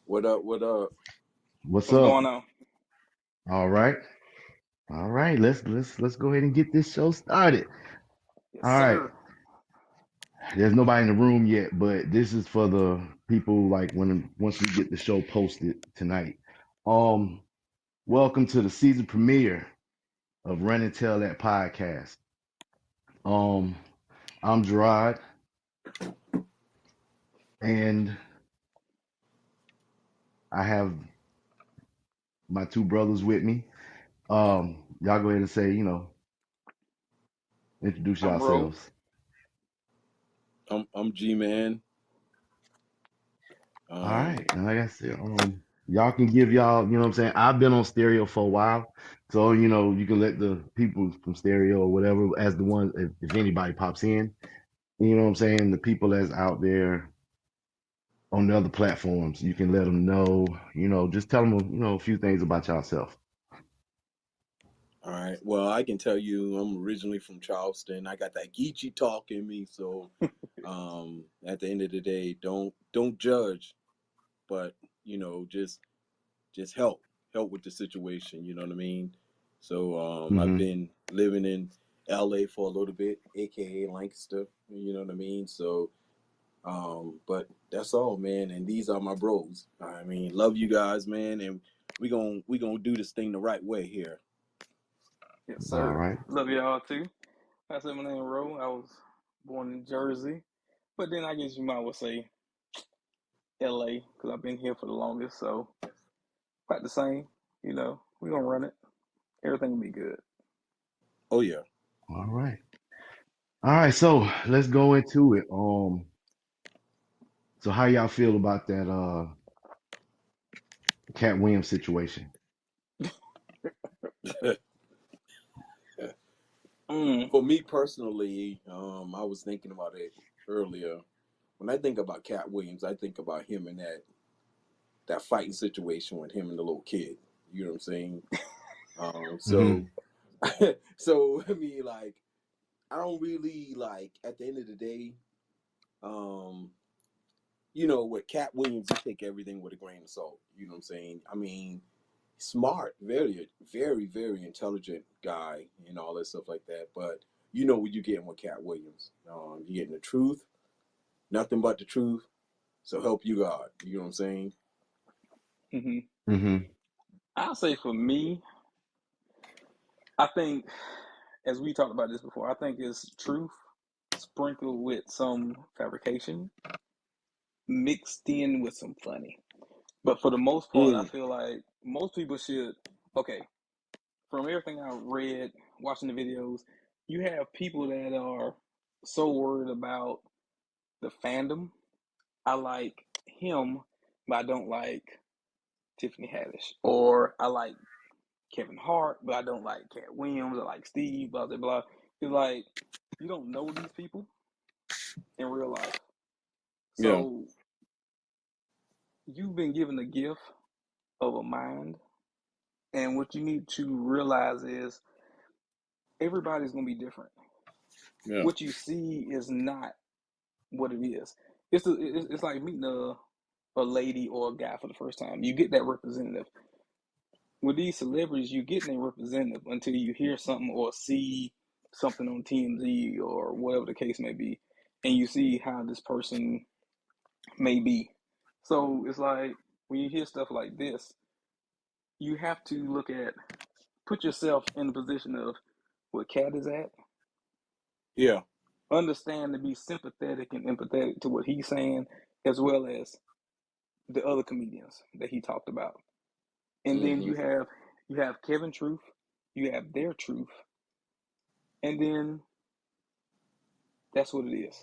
What up? What up? What's What's up? going on? All right. All right. Let's go ahead and get this show started. Yes, All right. sir. There's nobody in the room yet, but this is for the people like when once we get the show posted tonight. Um, Welcome to the season premiere of Run and Tell That podcast. Um, I'm Gerard, and I have my two brothers with me. Y'all go ahead and say, introduce I'm Ro. yourselves. I'm G Man. All Um, right. And like I said, y'all can give y'all, what I'm saying? I've been on stereo for a while. So, you can let the people from stereo or whatever as the ones, if anybody pops in, you know what I'm saying? The people that's out there on the other platforms, you can let them know, just tell them, a few things about yourself. all right. Well, I can tell you, I'm originally from Charleston. I got that Geechee talk in me. So, at the end of the day, don't judge, but just help with the situation. You know what I mean? So, I've Mm-hmm. been living in LA for a little bit, aka Lancaster. You know what I mean? So, but that's all, man. And these are my bros. I mean, love you guys, man. And we gonna do this thing the right way here. Yes, All sir. right. Love y'all too. I said my name Ro. I was born in Jersey, but then I guess you might well say LA because I've been here for the longest. So about the same, we gonna run it. Everything will be good. Oh yeah. All right. All right. So let's go into it. So how y'all feel about that Cat Williams situation? Mm, For me personally, I was thinking about it earlier. When I think about Cat Williams, I think about him in that fighting situation with him and the little kid. You know what I'm saying? So Mm-hmm. so I mean, like, I don't really like. At the end of the day, um, with Cat Williams, you take everything with a grain of salt. You know what I'm saying? I mean, smart, very, very, very intelligent guy and all that stuff like that. But you know what you getting with Cat Williams. You're getting the truth, nothing but the truth. So help you God. You know what I'm saying? hmm Mm-hmm. I'll say for me, I think as we talked about this before, I think it's truth sprinkled with some fabrication mixed in with some funny. But for the most part, I Mm, feel like most people should. Okay, from everything I've read, watching the videos, you have people that are so worried about the fandom. I like him, but I don't like Tiffany Haddish. Or I like Kevin Hart, but I don't like Cat Williams. I like Steve, blah, blah, blah. It's like you don't know these people in real life. yeah, So you've been given the gift of a mind. And what you need to realize is everybody's going to be different. yeah, What you see is not what it is. It's like meeting a lady or a guy for the first time. You get that representative. With these celebrities, you get their representative until you hear something or see something on TMZ or whatever the case may be, and you see how this person may be. So it's like when you hear stuff like this, you have to put yourself in the position of where Cat is at, yeah. understand to be sympathetic and empathetic to what he's saying, as well as the other comedians that he talked about. And then Hmm. you have Kevin Truth, you have their truth, and then that's what it is.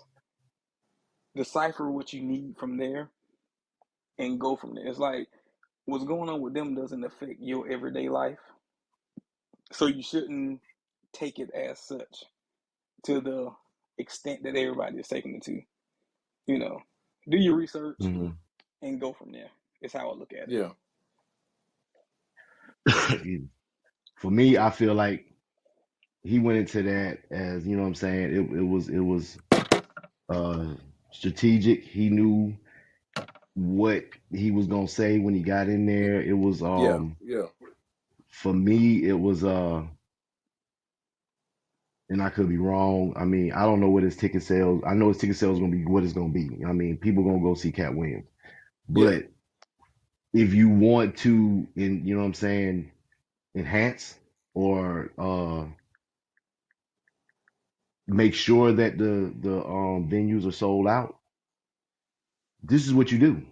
Decipher what you need from there and go from there. It's like what's going on with them doesn't affect your everyday life, so you shouldn't take it as such to the extent that everybody is taking it to. You know, do your research Mm-hmm. and go from there. Is how I look at it. Yeah. For me, I feel like he went into that as, you know what I'm saying? It was uh strategic. He knew what he was gonna say when he got in there. It was Yeah. for me, it was and I could be wrong. I mean, I don't know what his ticket sales. I know his ticket sales gonna be what it's gonna be. I mean, people gonna go see Cat Williams. Yeah. But if you want to, you know what I'm saying, enhance or make sure that the venues are sold out, this is what you do.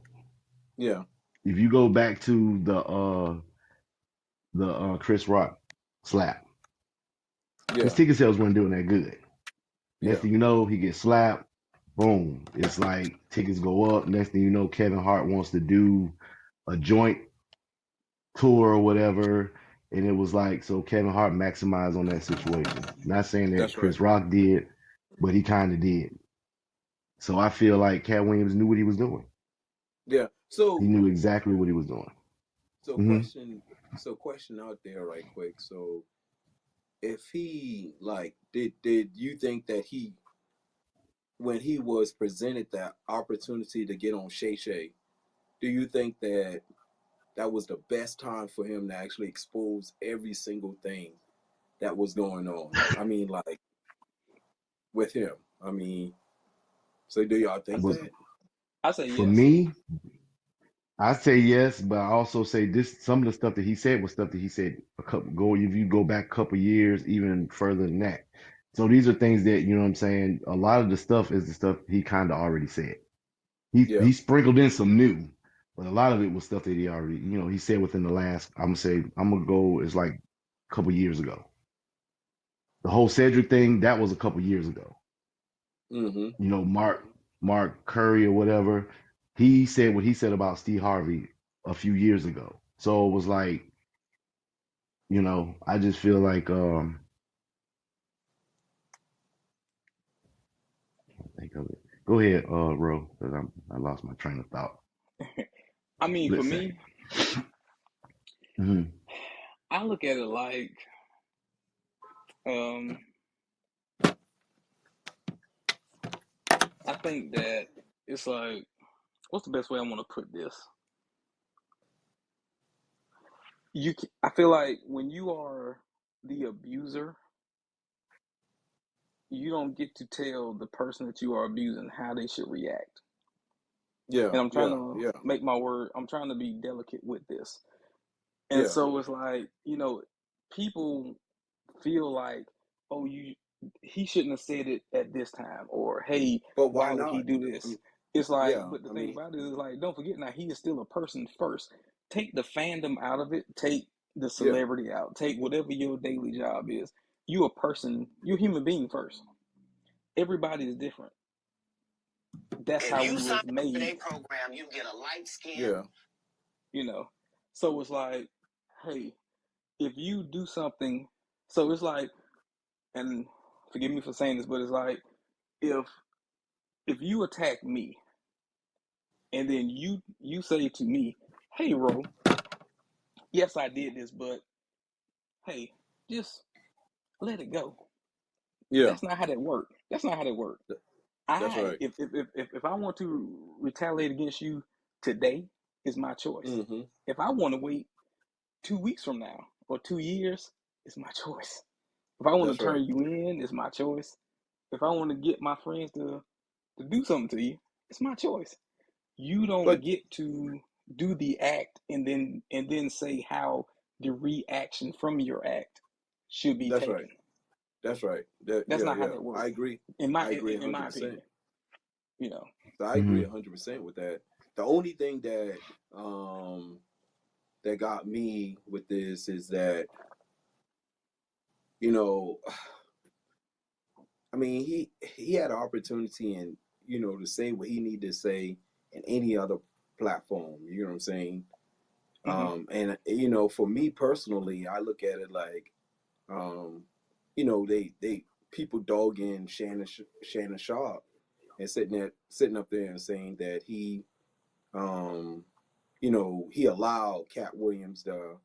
Yeah. If you go back to the Chris Rock slap, his Yeah. ticket sales weren't doing that good. Next Yeah. thing you know, he gets slapped. Boom. It's like tickets go up. Next thing you know, Kevin Hart wants to do a joint tour or whatever. And it was like, so Kevin Hart maximized on that situation. Not saying that That's right. Chris Rock did, but he kind of did. So I feel like Cat Williams knew what he was doing. Yeah. He knew exactly what he was doing. So Hmm question out there right quick. So if he like did you think that he when he was presented that opportunity to get on Shay Shay, do you think that that was the best time for him to actually expose every single thing that was going on? I mean, like with him. I mean, so do y'all think But that? I say for yes. me, I say yes, but I also say this. Some of the stuff that he said was stuff that he said a couple go. If you go back a couple years, even further than that. So these are things that you know what I'm saying. A lot of the stuff is the stuff he kind of already said. Yeah. He sprinkled in some new, but a lot of it was stuff that he already he said within the last. I'm gonna go. It's like a couple years ago. The whole Cedric thing that was a couple years ago. Mm-hmm. Mark Curry or whatever, he said what he said about Steve Harvey a few years ago. So it was like, I just feel like think of it. Go ahead, Ro, because I lost my train of thought. I mean, for Split second. me, Hmm I look at it like, um, I think that it's like, what's the best way I want to put this? I feel like when you are the abuser, you don't get to tell the person that you are abusing how they should react. Yeah. And I'm trying Yeah. to Yeah. make my word, I'm trying to be delicate with this. And Yeah. so it's like, people feel like, oh, he shouldn't have said it at this time, or hey, But why why would he not? do this? It's like, Yeah. but the I thing mean, about it is like, don't forget now, he is still a person first. Take the fandom out of it, take the yeah. celebrity out, take whatever your daily job is. You a person, you're a human being first. Everybody is different. That's If how you we sign was up for made, their program, you get a light skin. Yeah. you know. So it's like, hey, if you do something, so it's like, and forgive me for saying this, but it's like, if you attack me and then you say to me, hey Ro, yes I did this, but hey, just let it go. Yeah. That's not how that works. That's not how that works. Th- That's I right. if I want to retaliate against you today, is my choice. Mm-hmm. If I want to wait 2 weeks from now or 2 years, it's my choice. If I want That's to right. turn you in, it's my choice. If I want to get my friends to do something to you, it's my choice. You don't But get to do the act and then say how the reaction from your act should be that's right. taken. That's right. That That's yeah, not how yeah. that I works. agree. In my I agree in my 100%. opinion, you know. So I agree hmm 100% with that. The only thing that got me with this is that you know, I mean, he had an opportunity and to say what he needed to say in any other platform. You know what I'm saying? Mm-hmm. And for me personally, I look at it like, um, they people dogging Shannon Sharp and sitting up there and saying that um, he allowed Cat Williams to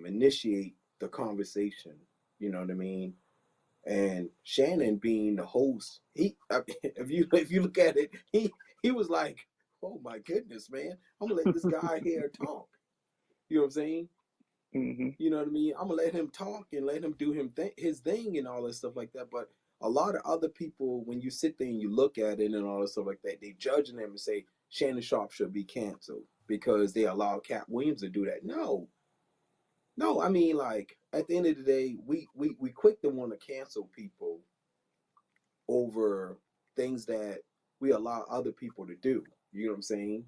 initiate the conversation. You know what I mean? And Shannon being the host, if you look at it, he was like oh my goodness, man, I'm gonna let this guy here talk. You know what I'm saying? Mm-hmm. You know what I mean? I'm gonna let him talk and let him do his thing and all that stuff like that. But a lot of other people, when you sit there and you look at it and all that stuff like that, they judging them and say Shannon Sharpe should be canceled because they allow Cat Williams to do that. No, no. I mean, like at the end of the day, we quick to want to cancel people over things that we allow other people to do. You know what I'm saying?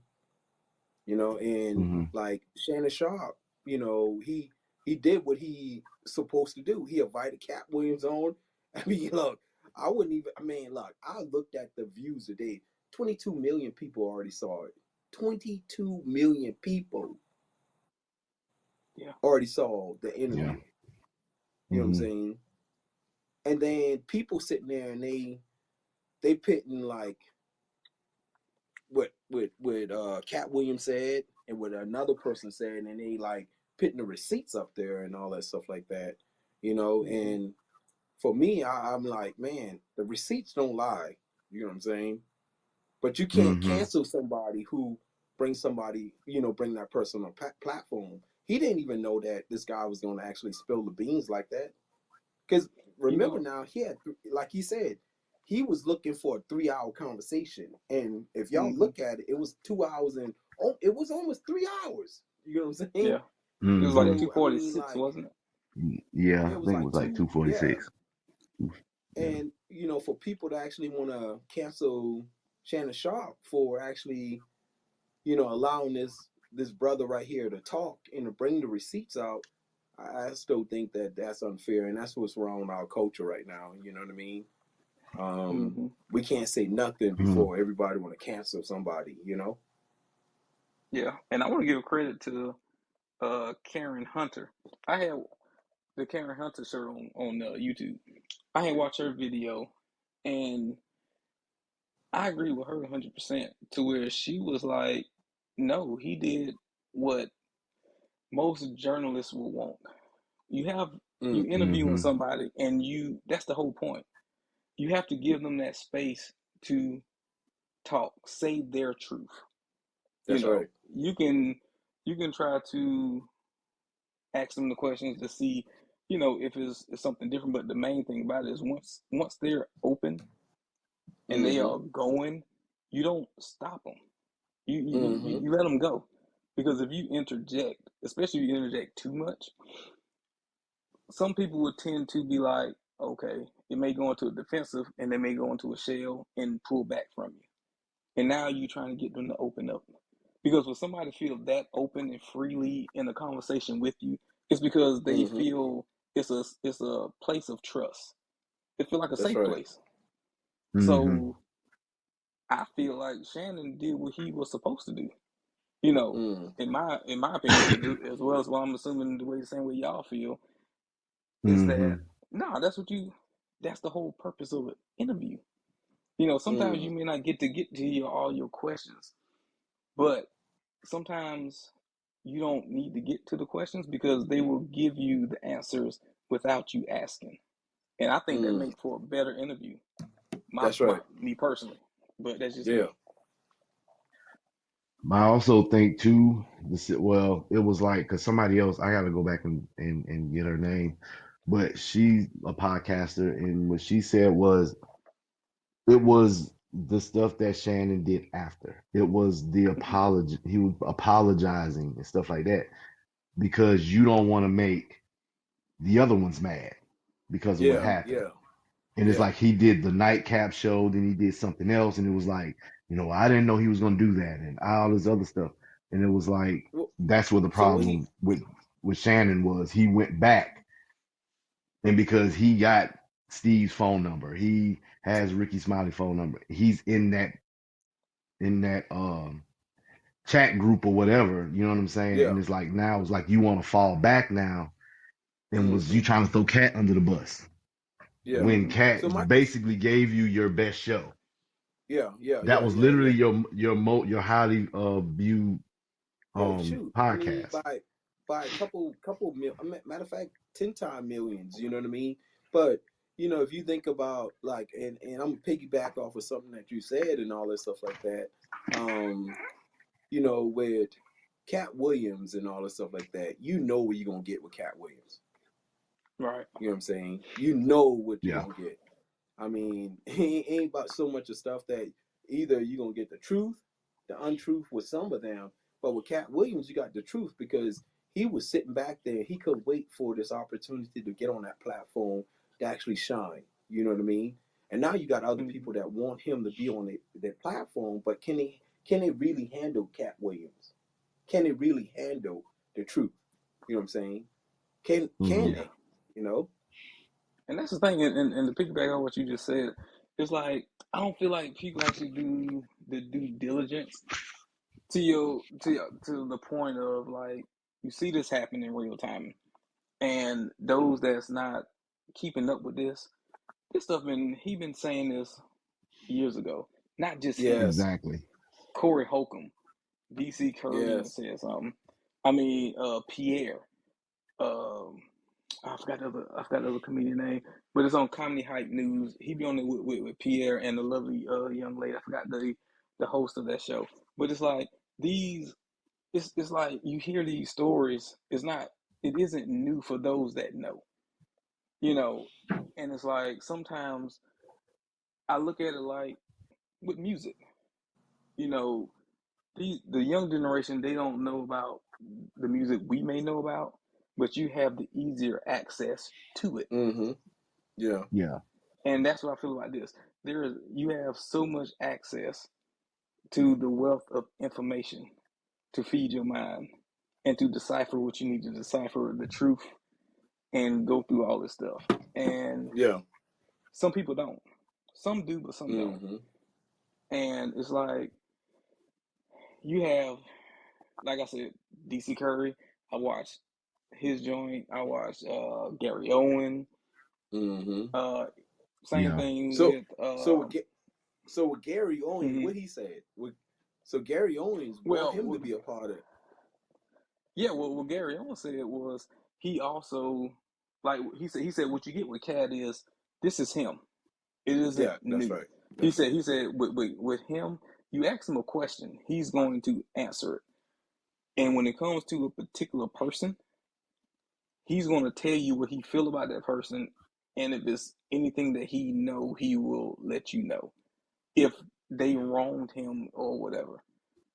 And Mm-hmm. like Shannon Sharpe, he did what he supposed to do. He invited Cat Williams on. I mean, look, I wouldn't even. I mean, look, I looked at the views today. 22 million people already saw it. 22 million people Yeah. already saw the Yeah. interview. You know what I'm Mm-hmm. saying? And then people sitting there and they pitting like what Cat Williams said and what another person said, and they like putting the receipts up there and all that stuff like that, Mm-hmm. And for me, I'm like, man, the receipts don't lie. You know what I'm saying? But you can't Mm-hmm. cancel somebody who brings somebody, bring that person on a platform. He didn't even know that this guy was going to actually spill the beans like that. Because remember now, he had, like he said, he was looking for a 3-hour conversation. And if y'all Mm-hmm. look at it, it was 2 hours and it was almost 3 hours. You know what I'm saying? Yeah. It was like Mm-hmm. So, I mean, 246, like, wasn't it? Yeah, it I was think it like was like two, yeah. 246. Yeah. And, for people to actually want to cancel Shannon Sharpe for actually, allowing this brother right here to talk and to bring the receipts out, I still think that that's unfair, and that's what's wrong with our culture right now. You know what I mean? Mm-hmm. We can't say nothing Mm-hmm. before everybody want to cancel somebody. Yeah. And I want to give credit to Karen Hunter. I had the Karen Hunter show on YouTube. I had watched her video, and I agree with her 100% to where she was like, no, he did what most journalists would want. You Mm, interviewing Mm-hmm. somebody, and that's the whole point. You have to give them that space to talk, say their truth. that's right. You can try to ask them the questions to see, if it's something different. But the main thing about it is once they're open and they Mm-hmm. are going, you don't stop them. Mm-hmm. You let them go, because if you interject, especially if you interject too much, some people would tend to be like, okay, it may go into a defensive, and they may go into a shell and pull back from you. And now you're trying to get them to open up. Because when somebody feels that open and freely in a conversation with you, it's because they Mm-hmm. feel it's a place of trust. It feels like a That's safe right. place. Mm-hmm. So I feel like Shannon did what he was supposed to do. You know, Mm. in my opinion, as well as what I'm assuming the same way y'all feel, is Mm-hmm. that that's the whole purpose of an interview. Sometimes Mm. you may not get to all your questions, but sometimes you don't need to get to the questions because they will give you the answers without you asking. And I think that Mm. makes for a better interview. That's right. Me personally, but that's just Yeah. me. I also think too, well, it was like, cause somebody else, I gotta go back and get her name, but she's a podcaster, and what she said was, it was the stuff that Shannon did after. It was the Mm-hmm. apology. He was apologizing and stuff like that because you don't want to make the other ones mad because of what Yeah. happened. Yeah. And it's Yeah. like he did the nightcap show, then he did something else, and it was like, I didn't know he was gonna do that, and all this other stuff. And it was like, Well, that's where the so what he? problem with Shannon was. He went back, and because he got Steve's phone number, he has Ricky Smiley phone number. He's in that chat group or whatever. You know what I'm saying? Yeah. And it's like now it's like you want to fall back now, and was Mm-hmm. you trying to throw Cat under the bus Yeah. when Mm-hmm. Cat So my. basically gave you your best show. Yeah. Yeah. That Yeah. was Yeah. literally Yeah. your highly viewed Oh shoot! I mean, podcast. by a couple mil. Matter of fact, 10 times millions. You know what I mean? But if you think about like, and I'm gonna piggyback off of something that you said and all that stuff like that. Um, with Cat Williams and all that stuff like that, what you're gonna get with Cat Williams. Right. You know what I'm saying? You know what you're Yeah. gonna get. I mean, it ain't about so much of stuff that either you're gonna get the truth, the untruth with some of them, but with Cat Williams, you got the truth because he was sitting back there. He could wait for this opportunity to get on that platform to actually shine. You know what I mean? And now you got other people that want him to be on their platform, but can they really handle Cat Williams? Can they really handle the truth? You know what I'm saying? Can Mhm. they? You know? And that's the thing, and to piggyback on what you just said, it's like I don't feel like people actually do the due diligence to the point of like you see this happen in real time, and those that's not keeping up with this stuff he been saying this years ago. Not just him. Yes. Exactly. Corey Holcomb, DC Curry even Yes. said something. I mean, Pierre. Um, I forgot the other comedian name, but it's on Comedy Hype News. He be on it with Pierre and the lovely young lady. I forgot the host of that show. But it's like these. It's like you hear these stories. It isn't new for those that know. And it's like sometimes I look at it like with music. You know, the young generation, they don't know about the music we may know about, but you have the easier access to it. Mm-hmm. Yeah. Yeah. And that's what I feel about this. You have so much access to the wealth of information to feed your mind and to decipher what you need to decipher the truth and go through all this stuff. And Yeah. some people don't. Some do, but some don't. Mm-hmm. And it's like you have, like I said, DC Curry. I watched his joint. I watched Gary Owen. Mm-hmm. Same Yeah. thing So with so with Gary Owens, mhm. what he said. So Gary Owens want him to well, be a part of it. yeah. What Gary Owen said was he also like he said what you get with Cat is this is him. It isn't Yeah, that's new. right. He That's said right. he said with him, you ask him a question, he's going to answer it. And when it comes to a particular person, he's going to tell you what he feel about that person, and if it's anything that he know, he will let you know if they wronged him or whatever.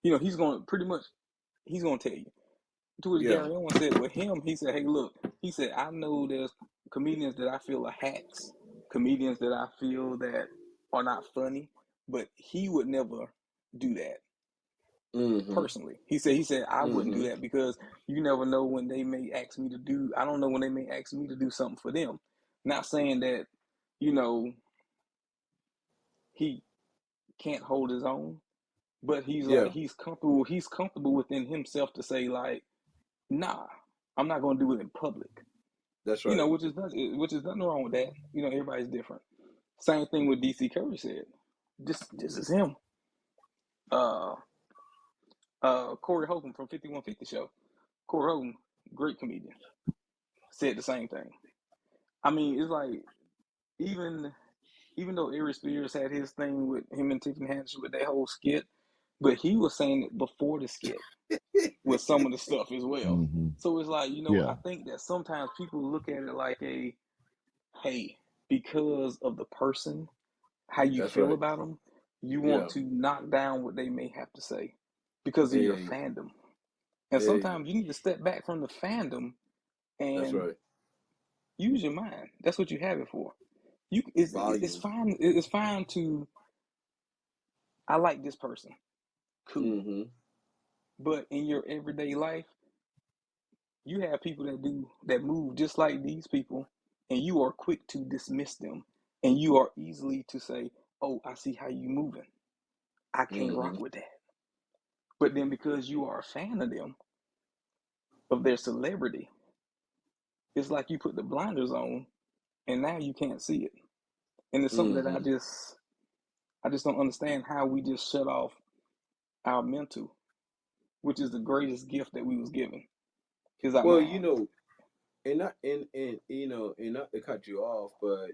He's going to pretty much he's going to tell you. To which Yeah. Gary Owen said with him, he said, "Hey, look," he said, "I know there's comedians that I feel are hacks, comedians that I feel that are not funny, but he would never do that." Mm-hmm. Personally, he said I wouldn't do Mm-hmm. that because you never know when they may ask me to do. I don't know when they may ask me to do something for them. Not saying that you know he can't hold his own, but he's like Yeah, he's comfortable. He's comfortable within himself to say like, nah, I'm not going to do it in public. that's right. Which is nothing wrong with that. Everybody's different. Same thing with DC Curry said. This is him. Uh, Corey Holcomb from 5150 Show. Corey Holcomb, great comedian, said the same thing. I mean, it's like even even though Ari Spears had his thing with him and Tiffany Haddish with that whole skit, but he was saying it before the skit with some of the stuff as well. Hmm. So it's like, I Yeah. think that sometimes people look at it like hey, because of the person, how you That's feel right. about them, you want Yeah. to knock down what they may have to say because of your Hey, fandom. And hey, sometimes you need to step back from the fandom that's and right. use your mind. That's what you have it for. It's Volume. fine. It's fine to I like this person, cool. Mm-hmm. But in your everyday life, you have people that move just like these people, and you are quick to dismiss them, and you are easily to say, "Oh, I see how you moving. I can't Mm-hmm. rock with that." But then because you are a fan of them, of their celebrity, it's like you put the blinders on, and now you can't see it. And it's something that Mm-hmm. I just don't understand how we just shut off our mental, which is the greatest gift that we was given, is our Well, mind. and not and and not to cut you off, but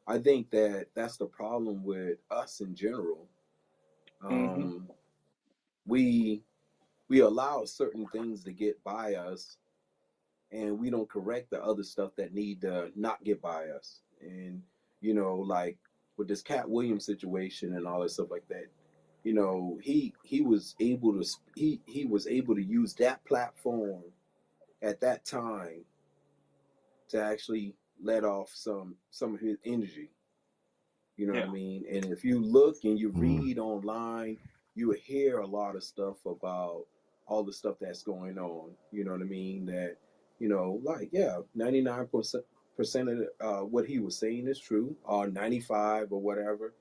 I think that that's the problem with us in general. Mm-hmm. Um, we we allow certain things to get by us, and we don't correct the other stuff that need to not get by us. And like with this Cat Williams situation and all that stuff like that, he was able to he was able to use that platform at that time to actually let off some of his energy. You know what I Yeah. mean? And if you look and you Mm, read online, you will hear a lot of stuff about all the stuff that's going on. You know what I mean? That like, yeah, 99% of what he was saying is true, or 95 or whatever.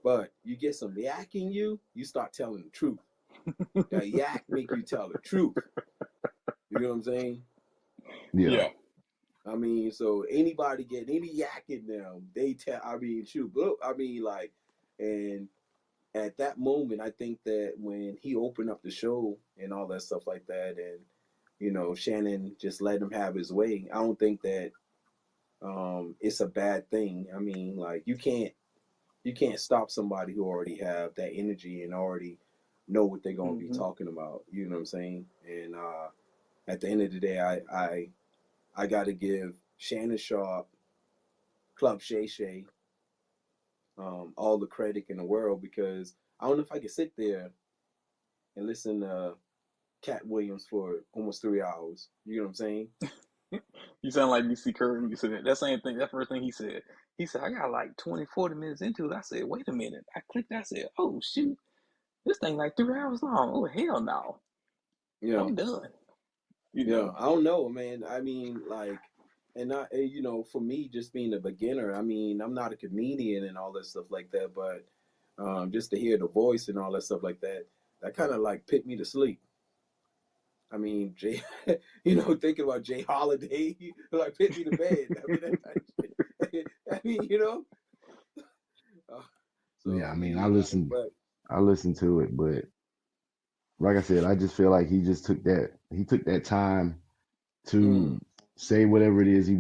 But you get some yak in you, you start telling the truth. That yak make you tell the truth. You know what I'm saying? yeah. Yeah. I mean, so anybody getting any yak in them, they tell. I mean, shoot, look, I mean, like, and at that moment, I think that when he opened up the show and all that stuff like that, and Shannon just let him have his way. I don't think that it's a bad thing. I mean, like, you can't stop somebody who already have that energy and already know what they're gonna be Mm-hmm. talking about. You know what I'm saying? And at the end of the day, I got to give Shannon Sharp, Club Shay Shay, all the credit in the world, because I don't know if I could sit there and listen to Cat Williams for almost 3 hours. You know what I'm saying? You sound like DC Curry when you said that. That same thing, that first thing he said. He said, I got like 20, 40 minutes into it. I said, wait a minute. I clicked, I said, oh shoot, this thing like 3 hours long. Oh hell no. You know, I'm done. You yeah. know. I don't know, man. I mean, like, and not, for me, just being a beginner. I mean, I'm not a comedian and all that stuff like that, but just to hear the voice and all that stuff like that, that kind of like put me to sleep. I mean, Jay, thinking about Jay Holiday, like put me to bed. I mean, that type of shit. I mean, uh, so Yeah, I I mean, mean, like, but I listened to it, but like I said, I just feel like he took that time to mm, say whatever it is I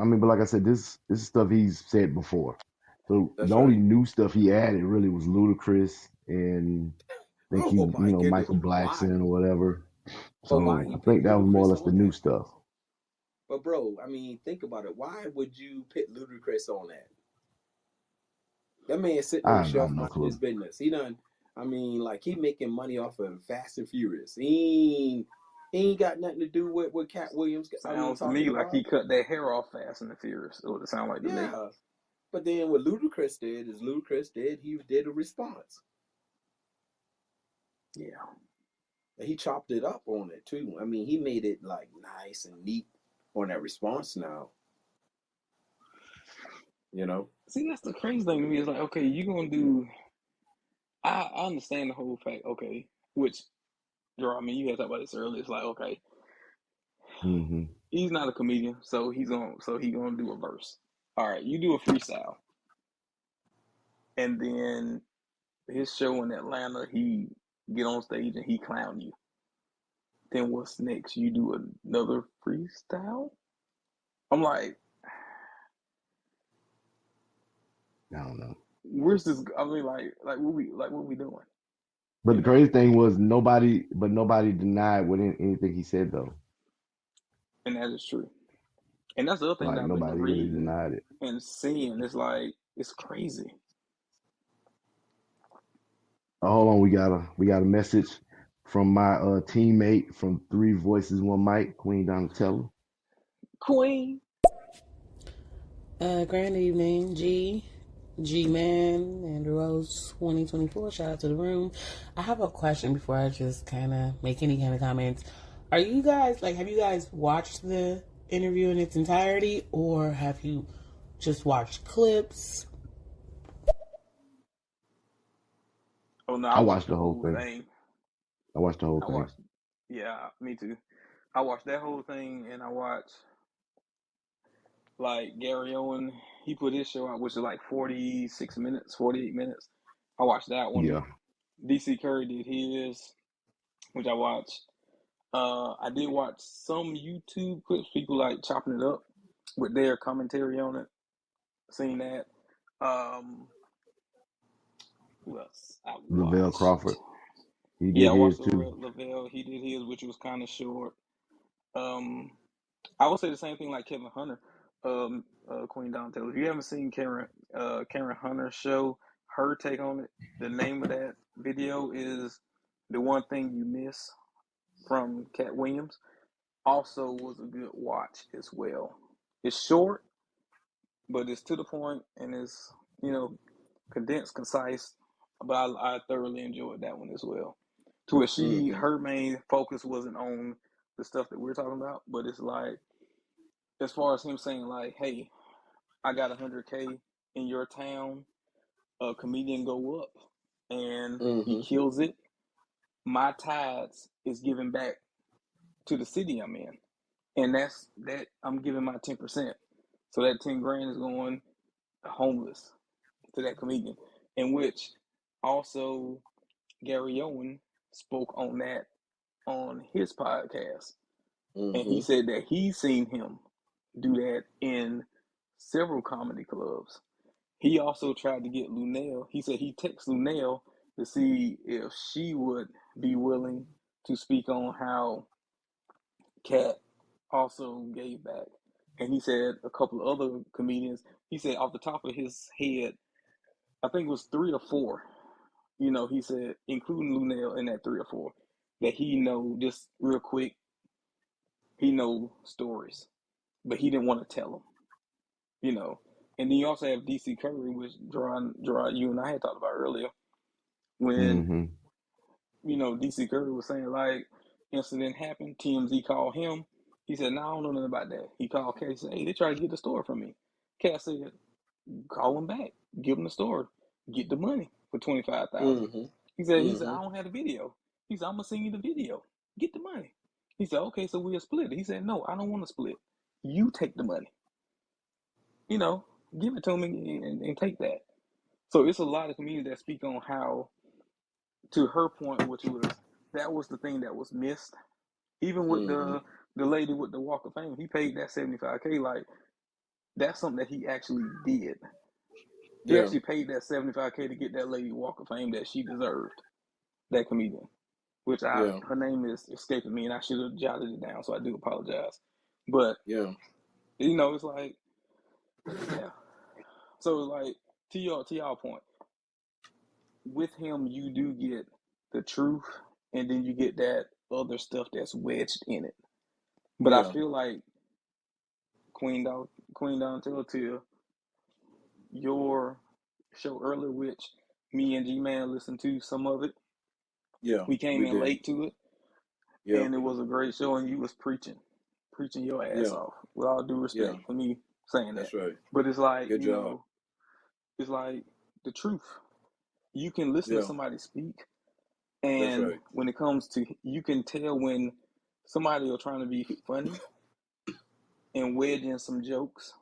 mean, but like I said, this is stuff he's said before. So the that's only right. new stuff he added really was Ludacris and I think Oh my goodness, Michael why? Blackson or whatever. But why So he I put think that was more or Ludacris less the on new that? stuff. But bro, I mean, think about it. Why would you put Ludacris on that? That man sitting on the I shelf have no minding his clue. business. He done. I mean, like he making money off of Fast and Furious. He ain't got nothing to do with what Cat Williams. I mean, Sounds to talking me like he about. cut that hair off Fast and the Furious. It would sound like to me. Yeah, but then what Ludacris did is he did a response. Yeah. And he chopped it up on it too. I mean, he made it like nice and neat on that response now. You know. See, that's the crazy thing to me. It's like, okay, you gonna do. I understand the whole fact. Okay, which, Gerard, I mean, you had talked about this earlier. It's like, okay, Hmm. he's not a comedian, so he gonna do a verse. All right, you do a freestyle, and then his show in Atlanta, he get on stage and he clown you. Then what's next? You do another freestyle. I'm like, I don't know. where's this? I mean, what we doing? But You the know? crazy thing was nobody denied anything he said though. And that is true. And that's the other thing that Like I've been nobody really reading denied it. and seeing. It's like it's crazy. Oh, hold on, we got a message from my teammate from Three Voices One Mic, Queen Donatella. Queen. Grand evening, G Man, and Rose 2024. Shout out to the room. I have a question before I just kind of make any kind of comments. Are you guys have you guys watched the interview in its entirety, or have you just watched clips? Oh no, I I watched watched the the whole whole thing. thing. I watched the whole I thing. watched. Yeah, me too. I watched that whole thing, and I watched like Gary Owen. He put his show out, which is like 46 minutes, 48 minutes. I watched that one. Yeah. DC Curry did his, which I watched. I did watch some YouTube clips, people like chopping it up with their commentary on it. Seen that. Who else I Lavelle watched? Crawford, he Yeah, did I his watched too. Lavelle. He did his, which was kind of short. I would say the same thing like Kevin Hunter, Queen Dontel. If you haven't seen Karen Hunter's show, her take on it, the name of that video is "The One Thing You Miss" from Cat Williams. Also was a good watch as well. It's short, but it's to the point and it's condensed, concise. But I thoroughly enjoyed that one as well. To where her main focus wasn't on the stuff that we're talking about, but it's like as far as him saying like, "Hey, I got 100K in your town, a comedian go up and he kills it. My tithes is giving back to the city I'm in, and that's that I'm giving my 10%. So that 10 grand is going homeless to that comedian." In which also Gary Owen spoke on that on his podcast, and he said that he's seen him do that in several comedy clubs. He also tried to get Lunel. He said he texted Lunel to see if she would be willing to speak on how Cat also gave back. And he said a couple of other comedians, he said off the top of his head, I think it was 3 or 4, he said, including Lunel in that 3 or 4, that he know just real quick, he know stories, but he didn't want to tell them. And then you also have DC Curry, which Gerard, you and I had talked about earlier, when DC Curry was saying like incident happened, TMZ called him. He said, "No, I don't know nothing about that." He called Cat. He said, "Hey, they tried to get the story from me." Cat said, "Call him back, give him the story, get the money for $25,000." He said, "I don't have the video." He said, "I'm gonna send you the video, get the money." He said, "Okay, so we'll split it." He said, "No, I don't want to split. You take the money. Give it to me and take that." So it's a lot of comedians that speak on how, to her point, which was that was the thing that was missed. Even with the lady with the Walk of Fame, he paid that $75K. Like that's something that he actually did. He actually paid that $75K to get that lady Walk of Fame that she deserved. That comedian, which her name is escaping me, and I should have jotted it down, so I do apologize. But it's like, yeah. So like to y'all point, with him, you do get the truth, and then you get that other stuff that's wedged in it. But I feel like Queen Dontel, to your show earlier, which me and G-Man listened to some of it. Yeah, we came in did. late to it, and it was a great show, and you was preaching your ass off. With all due respect for me saying That's that, right. but it's like Good job. it's like the truth. You can listen to somebody speak, and right. when it comes to, you can tell when somebody are trying to be funny and wedge in some jokes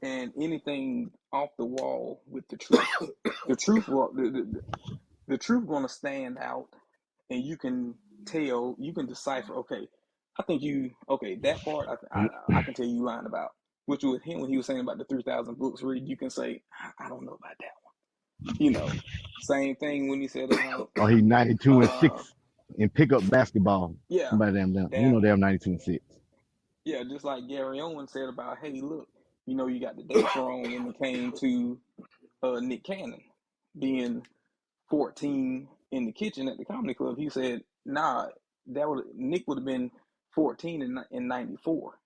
and anything off the wall with the truth. The truth will the truth going to stand out, and you can tell, you can decipher. Okay, I think that part I can tell you lying about. Which with him, when he was saying about the 3,000 books read, you can say I don't know about that one. Same thing when he said about He's 92-6 in pickup basketball. yeah, Somebody damn down. that They have 92-6. Yeah, just like Gary Owen said about, hey, look, you got the dates wrong when it came to Nick Cannon being 14 in the kitchen at the comedy club. He said, nah, Nick would have been 14 in 94,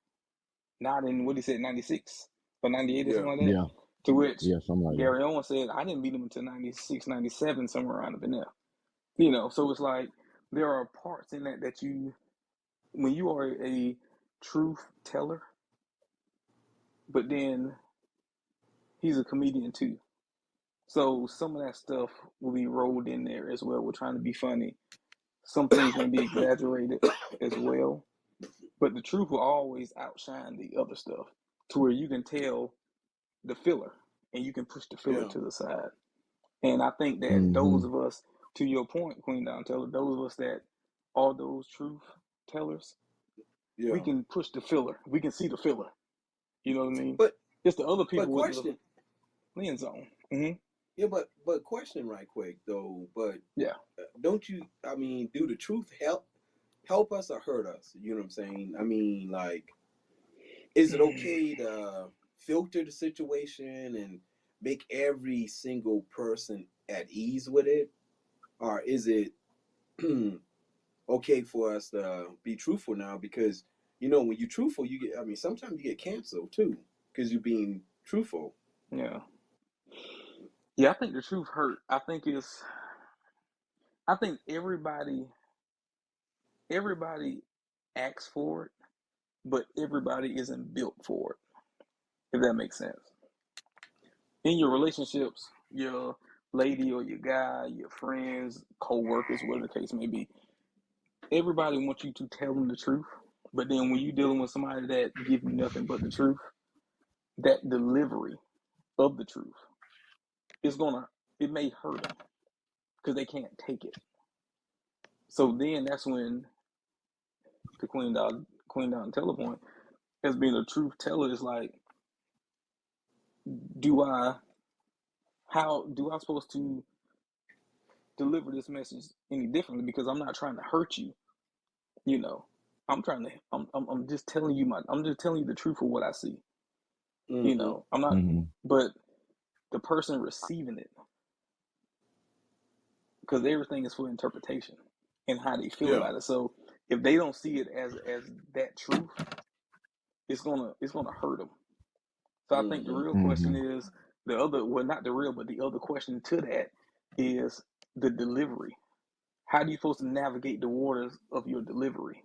not in, what he said, 96 or 98 or something like that. Yeah. To which something like Gary Owen said, I didn't meet him until 96, 97, somewhere around up in there. So it's like there are parts in that when you are a truth teller, but then he's a comedian too. So some of that stuff will be rolled in there as well. We're trying to be funny. Some things may be exaggerated as well. But the truth will always outshine the other stuff, to where you can tell the filler and you can push the filler to the side. And I think that those of us, to your point, Queen Dontel, those of us that all those truth tellers, Yeah. we can push the filler. We can see the filler. You know what I mean? But It's the other people with the question. lens on. Mm-hmm. Yeah, but question right quick though. But Yeah. don't you? I mean, do the truth help us or hurt us? You know what I'm saying? I mean, like, is it okay to filter the situation and make every single person at ease with it, or is it okay for us to be truthful now? Because when you're truthful, you get. I mean, sometimes you get canceled too because you're being truthful. Yeah. Yeah, I think the truth hurt. I think everybody acts for it, but everybody isn't built for it, if that makes sense. In your relationships, your lady or your guy, your friends, co-workers, whatever the case may be, everybody wants you to tell them the truth. But then when you're dealing with somebody that give you nothing but the truth, that delivery of the truth it may hurt them because they can't take it. So then that's when the Queen Down Telepoint, as being a truth teller, is like, how do I supposed to deliver this message any differently? Because I'm not trying to hurt you, you know. I'm just telling you the truth of what I see. Mm-hmm. I'm not, Mm-hmm. but the person receiving it, because everything is for interpretation and how they feel Yeah. about it. So if they don't see it as that truth, it's gonna hurt them. So I think the Mm-hmm. real question Mm-hmm. is not the real, but the other question to that is the delivery. How do you supposed to navigate the waters of your delivery?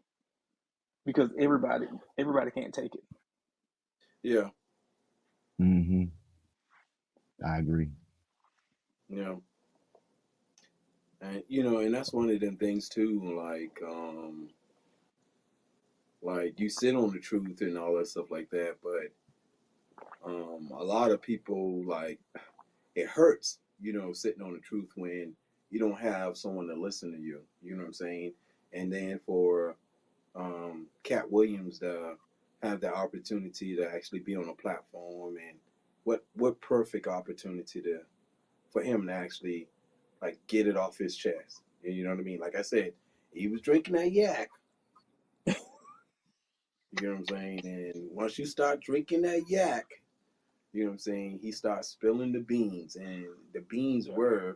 Because everybody can't take it. Yeah. Mm-hmm. I agree. Yeah. And and that's one of them things too, like you sit on the truth and all that stuff like that, but a lot of people, like, it hurts, sitting on the truth when you don't have someone to listen to you. You know what I'm saying? And then for Cat Williams to have the opportunity to actually be on a platform, and what perfect opportunity for him to actually, like, get it off his chest. And you know what I mean? Like I said, he was drinking that yak. You know what I'm saying? And once you start drinking that yak, you know what I'm saying, he starts spilling the beans, and the beans Yeah. was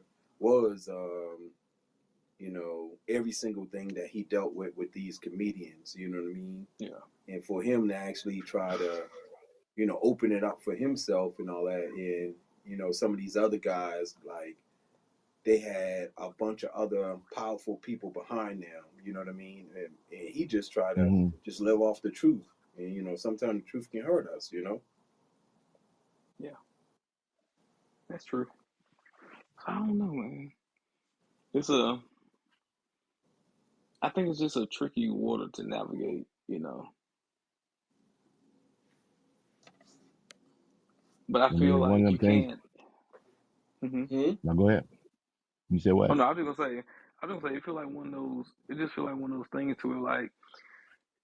every single thing that he dealt with these comedians. You know what I mean? Yeah. And for him to actually try to open it up for himself and all that, and some of these other guys, like, they had a bunch of other powerful people behind them. You know what I mean? And he just tried to Mm-hmm. just live off the truth. And sometimes the truth can hurt us. Yeah. That's true. I don't know, man. It's a I think it's just a tricky water to navigate. But I I mean, feel it's one like of you them things. can't. Mm-hmm. Hmm? Now go ahead. You said Oh what? no, I just feel like one of those. It just feel like one of those things to it. Like,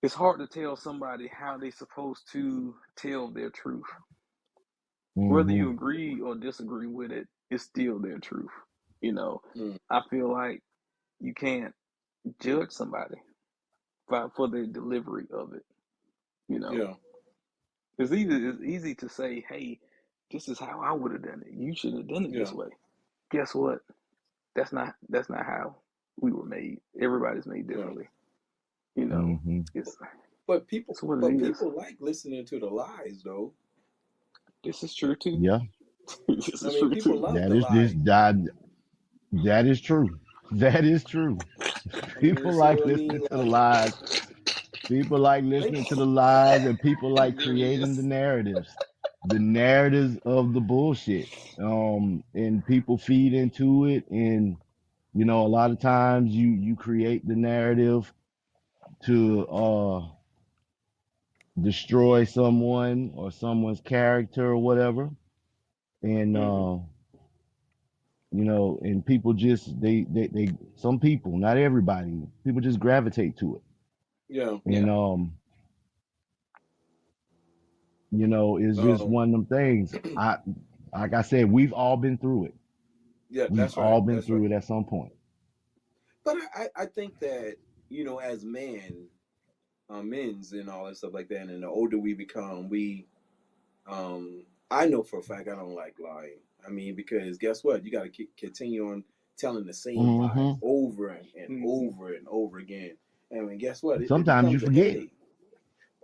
it's hard to tell somebody how they supposed to tell their truth. Whether Mm-hmm. you agree or disagree with it, it's still their truth. You know, Mm. I feel like you can't judge somebody for the delivery of it. You know, Yeah. it's easy to say, "Hey, this is how I would have done it. You should have done it this Yeah. way." Guess what? That's not how we were made. Everybody's made Yeah. differently. You know, Mm-hmm. it's But people, it's what it but is. people like listening to the lies, though. This is true too. Yeah, This I is mean, true people too. love that the is this lie. that is true. That is true. I mean, People like so I listening mean, to the like, lies. People like think. listening to the lies, and people like There he creating is. the narratives of the bullshit. And people feed into it, and a lot of times you create the narrative to destroy someone or someone's character or whatever. And Hmm. you know, and people just they some people, not everybody, people just gravitate to it. Yeah. And Yeah. you know, it's just Um. one of them things. Like I said, we've all been through it. Yeah. We've That's right. all been That's right. through it at some point. But I think that, as men's and all that stuff like that, and the older we become, I know for a fact I don't like lying. I mean, because guess what? You got to continue on telling the same lie Hmm. over and Hmm. over and over again. And I mean, guess what? It Sometimes you becomes a forget. headache.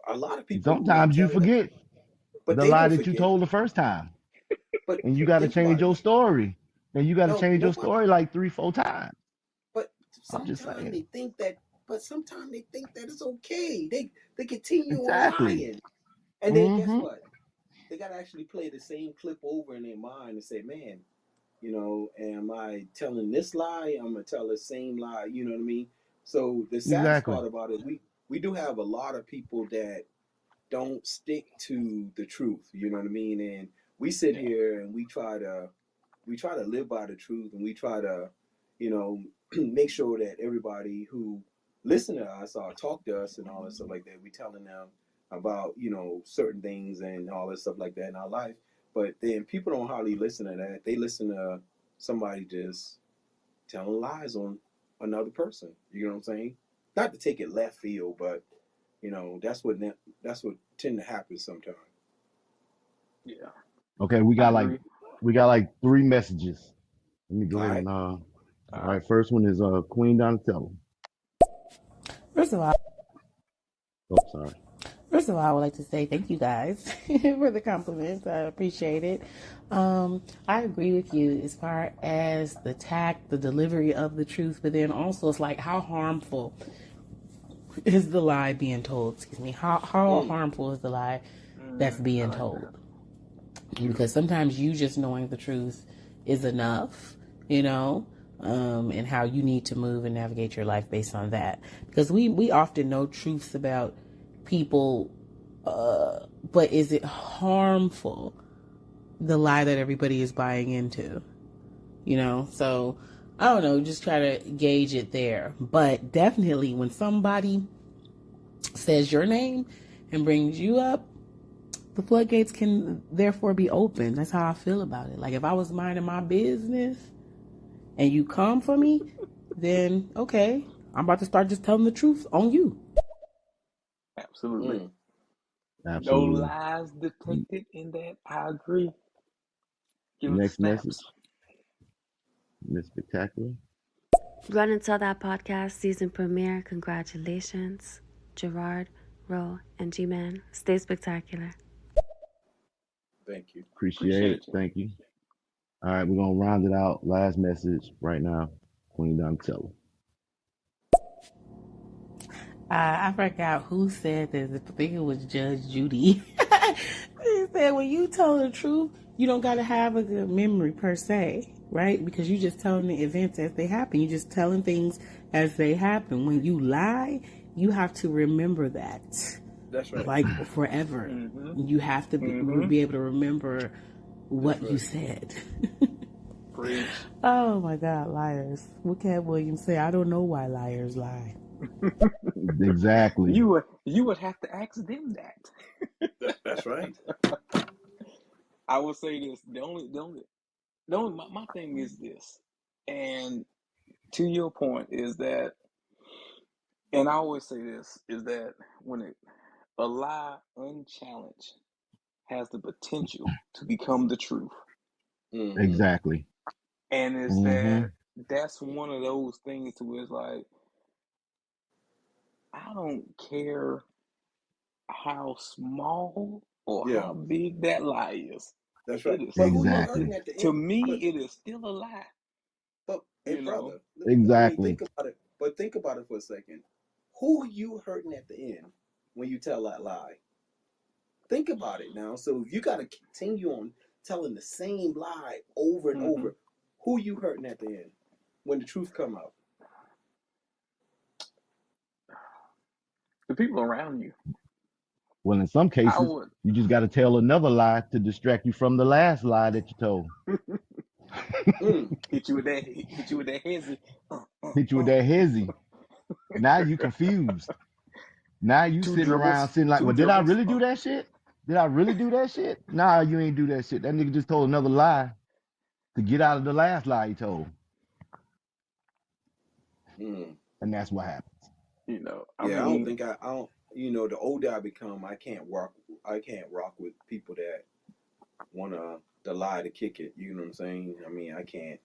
A lot of people, Sometimes you tell that, forget but the they lie don't that you forget. told the first time, But and you got to think change about it. your story, and you got to No, change your nobody. story like 3, 4 times. But I'm just sometimes saying. they think that. But sometimes they think that it's okay. They continue on Exactly. lying, and then guess Hmm. what? They got to actually play the same clip over in their mind and say, "Man, am I telling this lie? I'm gonna tell the same lie." You know what I mean? So the saddest Exactly. part about it, we do have a lot of people that don't stick to the truth. You know what I mean? And we sit Yeah. here and we try to live by the truth, and we try to, you know, make sure that everybody who listen to us or talk to us and all that stuff like that, we telling them about, certain things and all that stuff like that in our life. But then people don't hardly listen to that. They listen to somebody just telling lies on another person. You know what I'm saying? Not to take it left field, but that's what tend to happen sometimes. Yeah. Okay, I agree. we got like 3 messages. Let me go All ahead right. and all All right. right, first one is Queen Donatello. First of all, Oh, sorry. I would like to say thank you guys for the compliments. I appreciate it. I agree with you as far as the tact, the delivery of the truth, but then also it's like how harmful is the lie being told? Excuse me. How Mm, harmful is the lie that's I being like told? that. Because sometimes you just knowing the truth is enough, you know, and how you need to move and navigate your life based on that. Because we often know truths about people, but is it harmful, the lie that everybody is buying into, you know? So I don't know, just try to gauge it there. But definitely when somebody says your name and brings you up, the floodgates can therefore be open. That's how I feel about it. Like if I was minding my business and you come for me, then okay, I'm about to start just telling the truth on you. Absolutely. mm. No Absolutely. lies detected in that. I agree. Give us the Next snaps. message, Miss Spectacular. Run and Tell That podcast season premiere. Congratulations, Gerard, Ro, and G-Man. Stay spectacular. Thank you. Appreciate it. Appreciate you. Thank you. All right, we're gonna round it out. Last message right now, Queen Donatello. I forgot who said this. I think it was Judge Judy. He said, when you tell the truth, you don't got to have a good memory per se, right? Because you just telling the events as they happen. You're just telling things as they happen. When you lie, you have to remember that, That's right. like forever. Mm-hmm. You have to Mm-hmm. be able to remember That's what you right. said. Preach. Oh my God, liars. What Cat Williams say? I don't know why liars lie. Exactly. You would have to ask them that. That's right. I will say this. My thing is this, and to your point is that, and I always say this is that a lie unchallenged has the potential to become the truth, Mm-hmm. Exactly. and is Hmm. that that's one of those things to where it's like I don't care how small or Yeah, how big that lie is. that's right. It is But who you still, hurting Exactly. at the to end? me, But it is still a lie. hey, You know, brother, I mean, Exactly. think about it. But think about it for a second. Who you hurting at the end when you tell that lie? Think about it now. So if you got to continue on telling the same lie over and hmm over, who you hurting at the end when the truth come out? the people around you. Well, in some I cases, would. you just got to tell another lie to distract you from the last lie that you told. Hit you with that. Hit you with that hezzy. Hit you with that hezzy. Now you confused. Now you Two sitting around dribbles. sitting like, Two well, did I dribbles. really do that shit? Did I really do that shit? Nah, you ain't do that shit. That nigga just told another lie to get out of the last lie he told. Mm. And that's what happens. You know, I don't think I don't. You know, the older I become, I can't rock with people that wanna the lie to kick it. You know what I'm saying? I mean, I can't.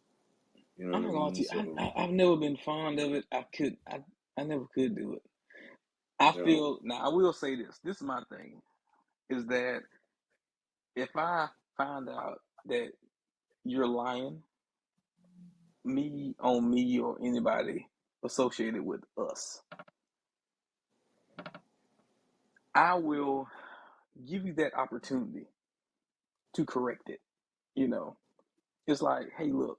You know I'm what I not gonna lie mean? to you. So I've never been fond of it. I never could do it. I you know, feel now. I will say this. This is my thing. Is that if I find out that you're lying, me or anybody associated with us, I will give you that opportunity to correct it. You know, it's like, hey, look,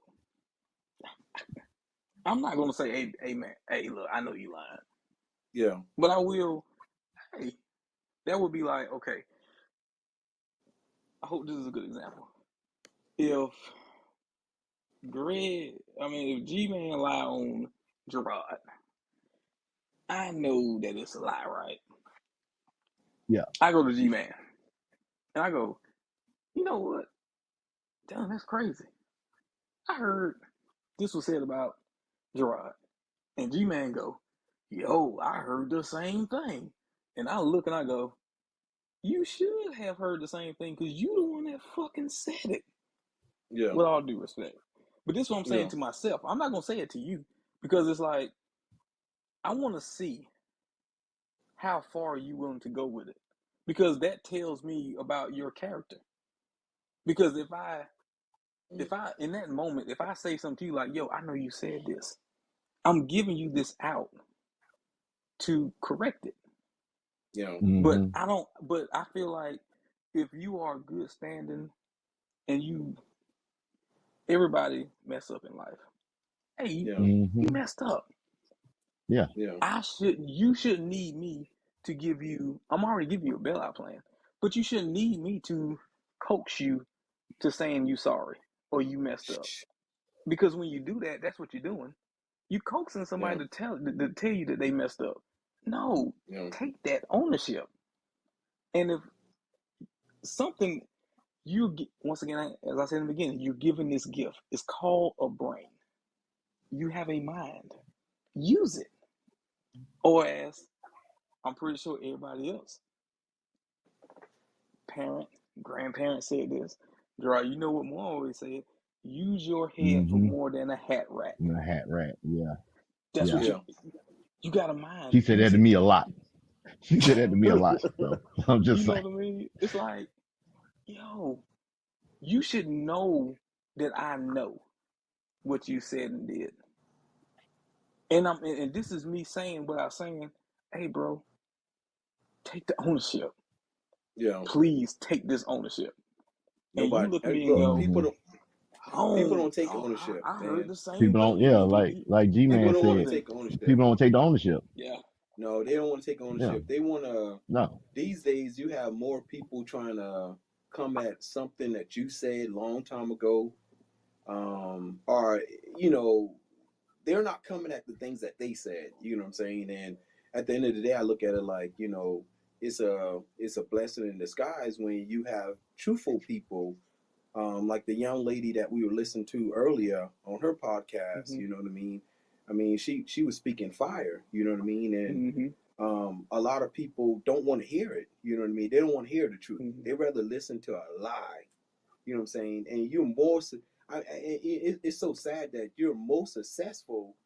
I'm not gonna say, hey man, hey, look, I know you lying, yeah, but I will. Hey, that would be like, okay. I hope this is a good example. If if G-Man lie on Gerard, I know that it's a lie, right? Yeah. I go to G-Man and I go, you know what? Damn, that's crazy. I heard this was said about Gerard. And G-Man go, yo, I heard the same thing. And I look and I go, you should have heard the same thing because you the one that fucking said it. yeah, With all due respect. But this is what I'm saying yeah, to myself. I'm not going to say it to you because it's like, I want to see how far are you willing to go with it, because that tells me about your character. Because if I in that moment, if I say something to you like, yo, I know you said this, I'm giving you this out to correct it. yeah, But Mm-hmm. I feel like if you are good standing and everybody mess up in life. Hey, yeah, you Mm-hmm. messed up. Yeah. yeah, You shouldn't need me to give you, I'm already giving you a bailout plan, but you shouldn't need me to coax you to saying you sorry or you messed up. Because when you do that, that's what you're doing. You coaxing somebody yeah, to tell you that they messed up. No, yeah, take that ownership. And if something once again, as I said in the beginning, you're given this gift. It's called a brain. You have a mind. Use it. Or as I'm pretty sure everybody else, parent, grandparent said this. Gerard, you know what Mom always said? Use your head for Mm-hmm. more than a hat rack. The hat rat. Yeah. That's Yeah. what yeah, you got a mind. She said that Use to it. me a lot. She said that to me a lot. So I'm You just know saying. what I mean? It's like, yo, you should know that I know what you said and did. And this is me saying without saying, hey bro, take the ownership. yeah. Please take this ownership. And you Nobody. look at me and Look, go, Mm-hmm. people oh, don't take dog, ownership, I heard man. the same People don't, thing. yeah, like G People Man don't want said, to Everything. take ownership. people don't take the ownership. Yeah. No, they don't want to take Yeah. ownership. They want to. No. These days, you have more people trying to come at something that you said long time ago, or you know, they're not coming at the things that they said. You know what I'm saying? And at the end of the day, I look at it like, you know, it's a blessing in disguise when you have truthful people, like the young lady that we were listening to earlier on her podcast. Mm-hmm. You know what I mean? I mean, she was speaking fire. You know what I mean? And Mm-hmm. a lot of people don't want to hear it. You know what I mean? They don't want to hear the truth. Mm-hmm. They rather listen to a lie. You know what I'm saying? And you're more. It's so sad that you're more successful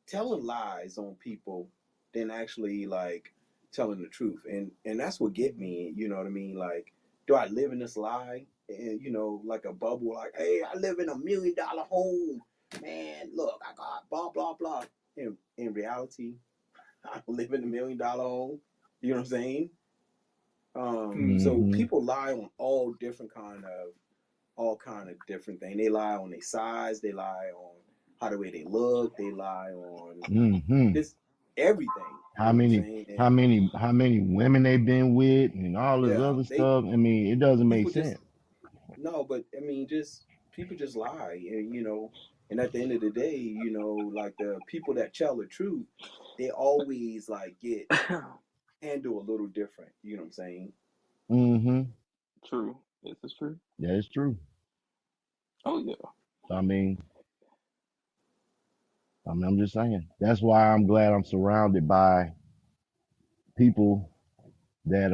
telling lies on people than actually like telling the truth. And that's what get me. You know what I mean? Like, do I live in this lie? And you know, like a bubble. Like, hey, I live in $1 million home. Man, look, I got blah blah blah. In reality, I live in $1 million home. You know what I'm saying? So Mm-hmm. people lie on all kind of different things. They lie on their size. They lie on how the way they look. They lie on Mm-hmm. just everything. You How know what I'm many, saying? how And many, how many women they've been with and all this yeah, other they stuff. I mean, it doesn't make people just sense. no, but I mean, just people just lie, and and at the end of the day, like the people that tell the truth, they always like get handle a little different. You know what I'm saying? Mm-hmm. True. This is true. That is true. Oh yeah. I mean, I'm just saying. That's why I'm glad I'm surrounded by people that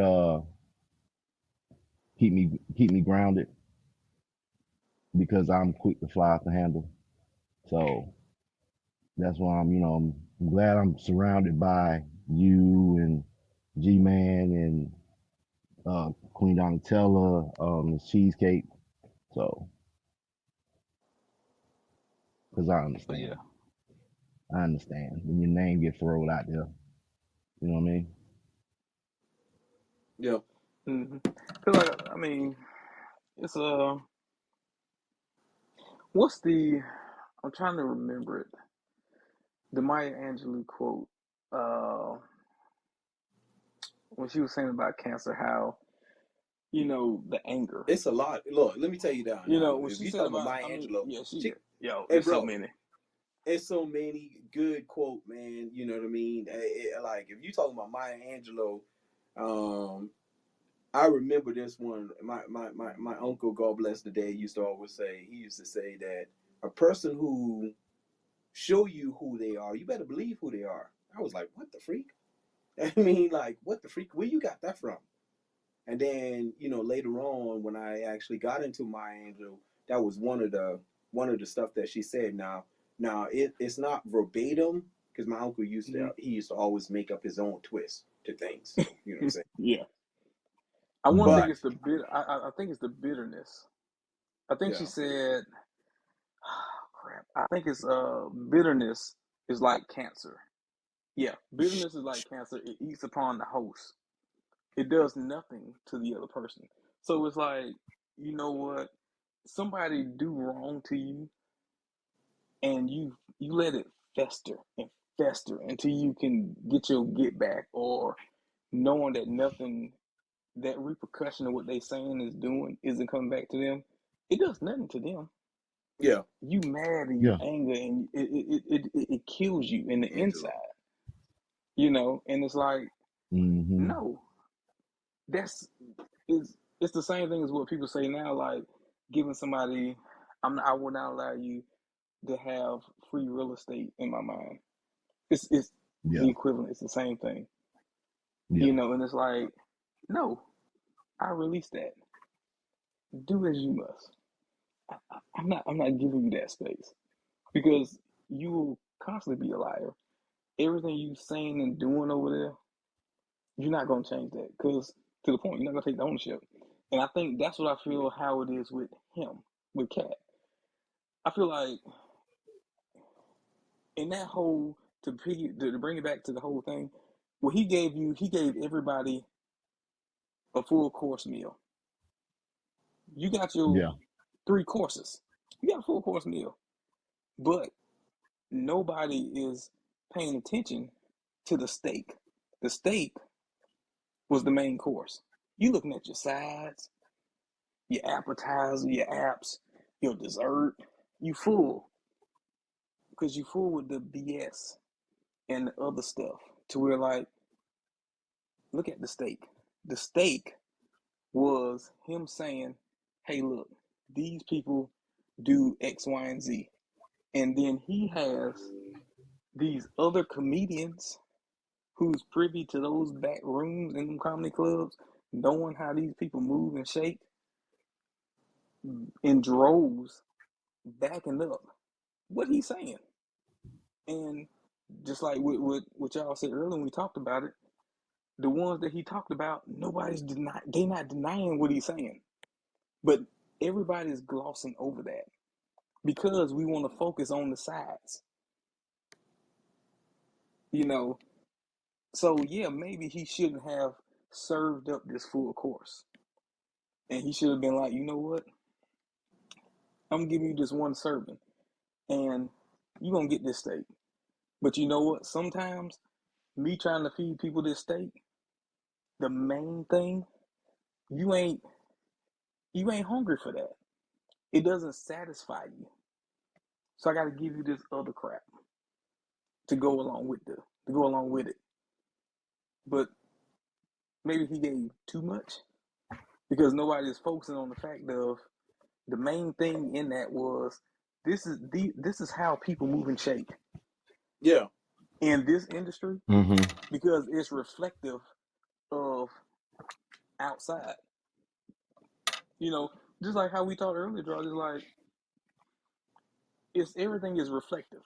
keep me grounded because I'm quick to fly off the handle. So that's why I'm glad I'm surrounded by you and G Man and Queen Donatella, the cheesecake. So, because I But yeah. understand. I understand when your name get thrown out there. You know what I mean? Yeah. Mm-hmm. Cause like I mean, it's what's the? I'm trying to remember it. The Maya Angelou quote. Uh, when she was saying about cancer, how the anger. It's a lot. Look, let me tell you that now. When If she you said talking about about, Maya I mean, Angelou, yeah, she, hey it's so bro, many. it's so many good quote, man. You know what I mean? Like if you talking about Maya Angelou, um, I remember this one. My uncle, God bless the day, used to always say. He used to say that a person who show you who they are, you better believe who they are. I was like, what the freak? I mean, like, what the freak? Where you got that from? And then, later on, when I actually got into Maya Angelou, that was one of the stuff that she said. Now it's not verbatim because my uncle Mm-hmm. he used to always make up his own twist to things. You know what I'm saying? Yeah, I want to think But it's the I think it's the bitterness. I think she yeah, said, oh, crap. I think it's bitterness is like cancer. Yeah, bitterness is like cancer. It eats upon the host. It does nothing to the other person. So it's like, you know what? Somebody do wrong to you, and you let it fester and fester until you can get your get back, or knowing that nothing, that repercussion of what they saying is doing isn't coming back to them. It does nothing to them. yeah, You mad and you Yeah. anger, and it kills you in the Angela. inside. And it's like, Mm-hmm. no, that's it's the same thing as what people say now, like giving somebody, I will not allow you to have free real estate in my mind. It's Yeah. the equivalent. It's the same thing, Yeah. and it's like, no, I release that. Do as you must. I'm not giving you that space because you will constantly be a liar. Everything you saying and doing over there, you're not gonna change that because to the point you're not gonna take the ownership. And I think that's what I feel how it is with him, with Cat. I feel like in that whole to bring it back to the whole thing, what he gave everybody a full course meal. You got your Yeah. 3 courses. You got a full course meal, but nobody is paying attention to the steak. The steak was the main course. You looking at your sides, your appetizer, your apps, your dessert. You full because you full with the BS and the other stuff. To where like, look at the steak. The steak was him saying, "Hey, look, these people do X, Y, and Z," and then he has these other comedians who's privy to those back rooms in them comedy clubs, knowing how these people move and shake in droves, backing up what he's saying. And just like what y'all said earlier when we talked about it, the ones that he talked about, they're not denying what he's saying. But everybody's glossing over that because we want to focus on the sides. You know, so yeah, maybe he shouldn't have served up this full course. And he should have been like, you know what? I'm giving you this one serving and you're gonna get this steak. But you know what? Sometimes me trying to feed people this steak, the main thing, you ain't hungry for that. it doesn't satisfy you. So I got to give you this other crap to go along with it. But maybe he gave too much because nobody is focusing on the fact of the main thing in that was this is how people move and shake Yeah. in this industry Mm-hmm. because it's reflective of outside. You know, just like how we talked earlier, George, is like everything is reflective.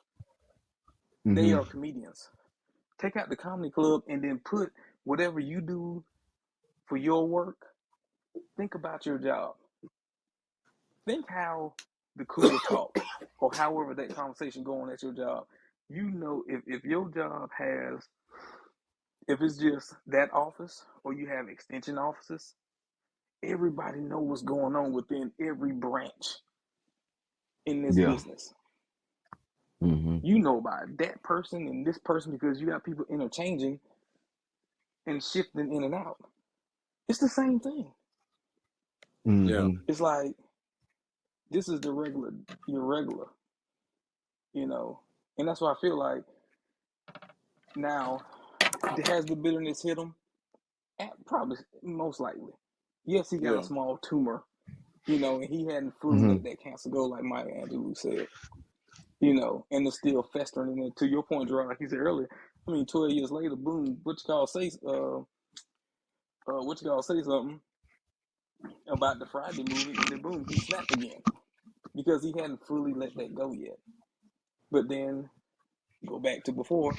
They Mm-hmm. are comedians. Take out the comedy club and then put whatever you do for your work. Think about your job. Think how the cooler talk or however that conversation going at your job. You know, if your job has, if it's just that office or you have extension offices, everybody know what's going on within every branch in this Yeah. business. Mm-hmm. You know about that person and this person because you got people interchanging and shifting in and out. It's the same thing. Mm-hmm. Yeah. It's like this is the regular, your regular, you know, and that's why I feel like now has the bitterness hit him? Probably, most likely. Yes, he got a Yeah. small tumor, you know, and he hadn't fully Mm-hmm. let that cancer go, like Maya Angelou said, you know, and it's still festering. And to your point, Gerard, like he said earlier, I mean, 12 years later, boom, what you call say something about the Friday movie, and then boom, he snapped again because he hadn't fully let that go yet. But then go back to before.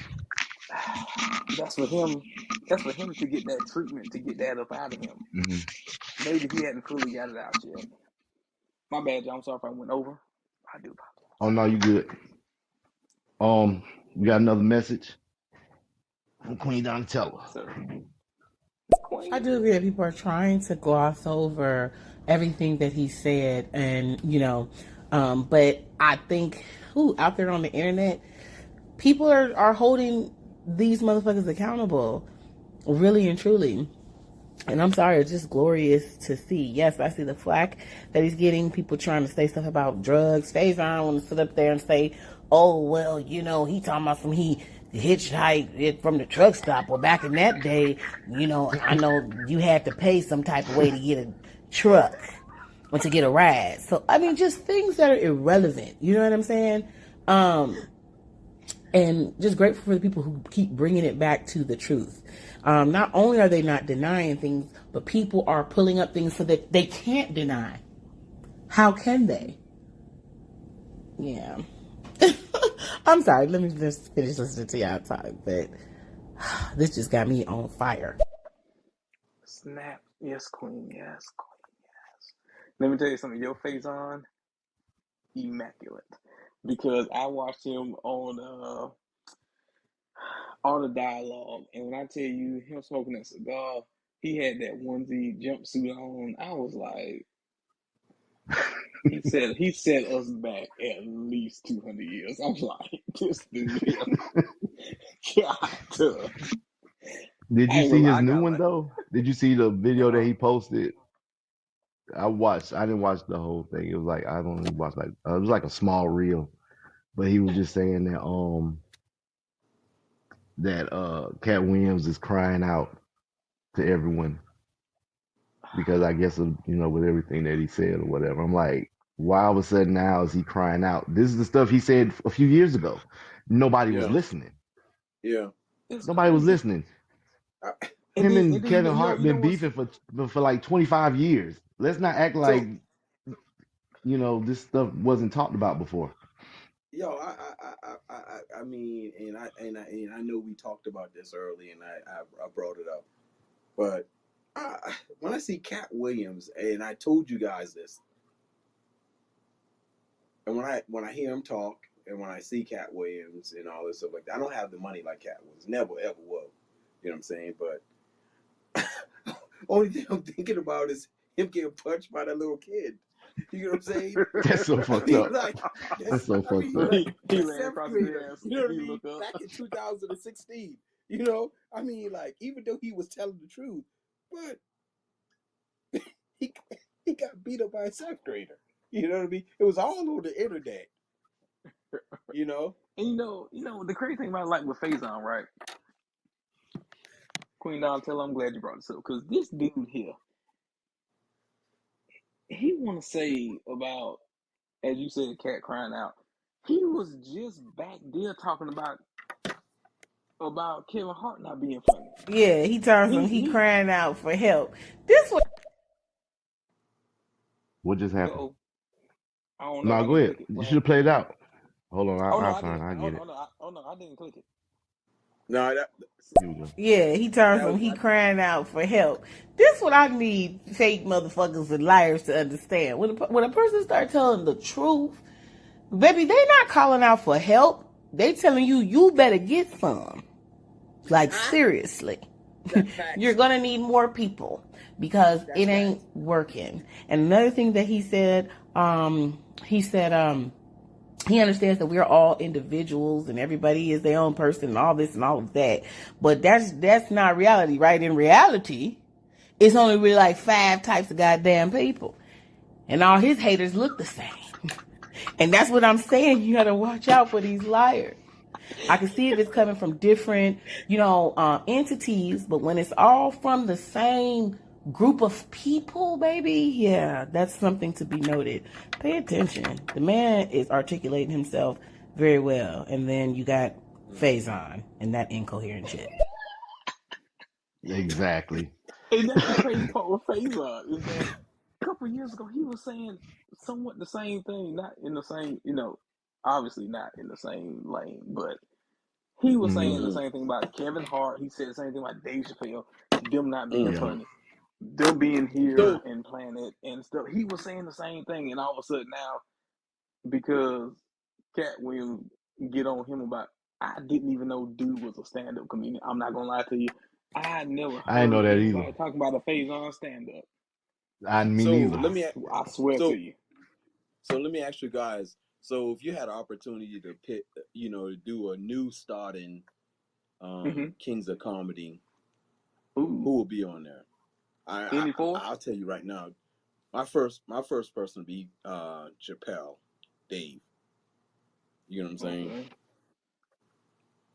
That's for him. That's for him to get that treatment to get that up out of him. Mm-hmm. Maybe he hadn't fully got it out yet. My bad, John. I'm sorry if I went over. I do apologize. Oh no, you good. We got another message from Queen Donatella. Yes, sir. I Queen. do agree that people are trying to gloss over everything that he said, and but I think out there on the internet, people are holding these motherfuckers accountable, really and truly. And I'm sorry, it's just glorious to see. Yes, I see the flack that he's getting. People trying to say stuff about drugs. Faison want to sit up there and say, oh, well, he talking about he hitchhiked it from the truck stop. Well, back in that day, I know you had to pay some type of way to get a truck or to get a ride. So, I mean, just things that are irrelevant. You know what I'm saying? And just grateful for the people who keep bringing it back to the truth. Not only are they not denying things, but people are pulling up things so that they can't deny. How can they? Yeah. I'm sorry. Let me just finish listening to y'all talk. But this just got me on fire. Snap. Yes, Queen. Yes, Queen. Yes. Let me tell you something. Your face on immaculate because I watched him on all the dialogue, and when I tell you him smoking that cigar, he had that onesie jumpsuit on. I was like, he set us back at least 200 years. I'm like, this dude here got to. Did I you ain't gonna see lie, his I new got one like, though? Did you see the video that uh-uh. he posted? I watched. I didn't watch the whole thing. It was like I only watched like it was like a small reel, but he was just saying that Cat Williams is crying out to everyone because I guess of with everything that he said or whatever. I'm like, why all of a sudden now is he crying out? This is the stuff he said a few years ago. Nobody was Yeah. listening. Yeah. It's Nobody was crazy. listening. I, And Him then, and you Kevin know, Hart been what's beefing for like 25 years. Let's not act like so this stuff wasn't talked about before. yo, I mean, and I know we talked about this early, and I brought it up, but when I see Cat Williams, and I told you guys this, and when I hear him talk, and when I see Cat Williams and all this stuff like that, I don't have the money like Cat Williams, never ever will, you know what I'm saying? But only thing I'm thinking about is him getting punched by that little kid. You know what I'm saying? That's so I fucked mean, up. like, That's so I fucked mean, up. like, he a ran seventh across his grader. ass. You know what I He mean? looked up. Back in 2016. You know, I mean, like, even though he was telling the truth, but he got beat up by a seventh grader. You know what I mean? It was all over the internet. You know. And you know the crazy thing about like with Faison, right? Queen Donatella, I'm glad you brought this up because this dude here, he want to say about, as you said, cat crying out. He was just back there talking about Kevin Hart not being funny. Yeah, he tells him he crying out for help. This was. What just happened? Uh-oh. I don't know. No, go ahead. You should have played it out. Hold on, I'll find. I get it. Oh no, I didn't click it. No, that. Here we go. Yeah, he tells him he crying out for help. This what I need fake motherfuckers and liars to understand. When a person start telling the truth, baby, they not calling out for help. They telling you better get some. Like seriously, you're gonna need more people because it ain't working. And another thing that he said, he understands that we're all individuals and everybody is their own person and all this and all of that. But that's not reality, right? In reality, it's only really like 5 types of goddamn people. And all his haters look the same. And that's what I'm saying. You gotta watch out for these liars. I can see if it's coming from different, entities, but when it's all from the same group of people, baby, yeah, that's something to be noted. Pay attention. The man is articulating himself very well. And then you got Faison and that incoherent shit. Exactly. And that's the crazy part with Faison is that a couple of years ago he was saying somewhat the same thing, not in the same, obviously not in the same lane, but he was saying the same thing about Kevin Hart. He said the same thing about Dave Chappelle, them not being funny, them being here and Planet and stuff. He was saying the same thing, and all of a sudden now, because Cat Williams get on him about, I didn't even know dude was a stand-up comedian. I'm not gonna lie to you, I never heard I didn't know that either. talking about a Faison stand-up. Neither. I swear to you. So let me ask you guys. So if you had an opportunity to pick, to do a new starting Kings of Comedy, who will be on there? I'll tell you right now. My first person would be Chappelle, Dave. You know what I'm saying? Okay.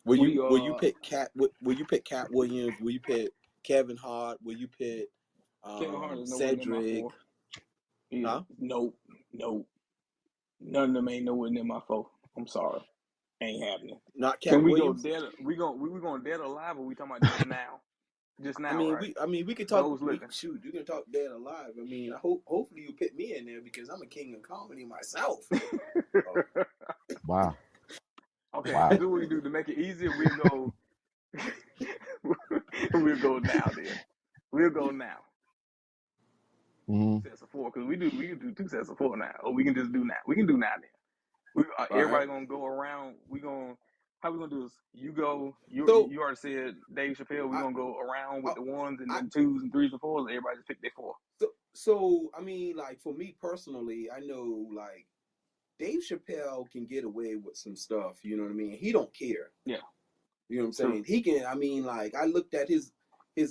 Will you pick Cat? Will you pick Cat Williams? Will you pick Kevin Hart? Will you pick Kevin Hart is Cedric? Huh? Nope. None of them ain't nowhere near my foe. I'm sorry, ain't happening. Not Cat Williams. Go dead? We going dead or alive, or we talking about just now? Just now, right? We could talk. Shoot, you can talk dead or alive. I mean, hopefully you put me in there because I'm a king of comedy myself. Wow. Okay, wow. Do what we do to make it easier. We'll go now. Then we'll go now. 2 sets of 4 because we can do 2 sets of 4 now, or we can just do now. We can do now then. Everybody gonna go around. How we gonna do this? You go. You already said Dave Chappelle. We gonna go around with the 1s and then 2s and 3s and 4s. Everybody just pick their 4. So I mean, like for me personally, I know like Dave Chappelle can get away with some stuff. You know what I mean? He don't care. Yeah. You know what I'm saying? He can. I mean, like I looked at his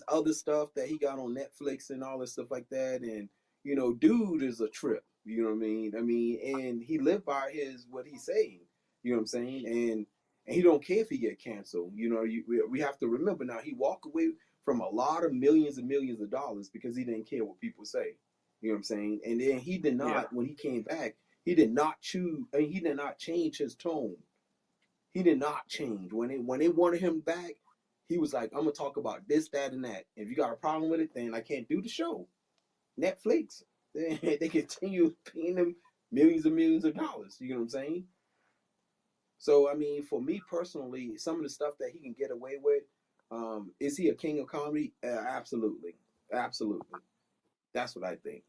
other stuff that he got on Netflix and all this stuff like that, and dude is a trip. You know what I mean? And he lived by what he's saying. You know what I'm saying? And he don't care if he get canceled. We have to remember now he walked away from a lot of millions and millions of dollars because he didn't care what people say. You know what I'm saying? And then he did not, when he came back, he did not change his tone. He did not change. When they wanted him back, he was like, I'm gonna talk about this, that, and that. If you got a problem with it, then I can't do the show. Netflix, they continue paying him millions and millions of dollars. You know what I'm saying? So I mean, for me personally, some of the stuff that he can get away with, is he a king of comedy? Absolutely. That's what I think.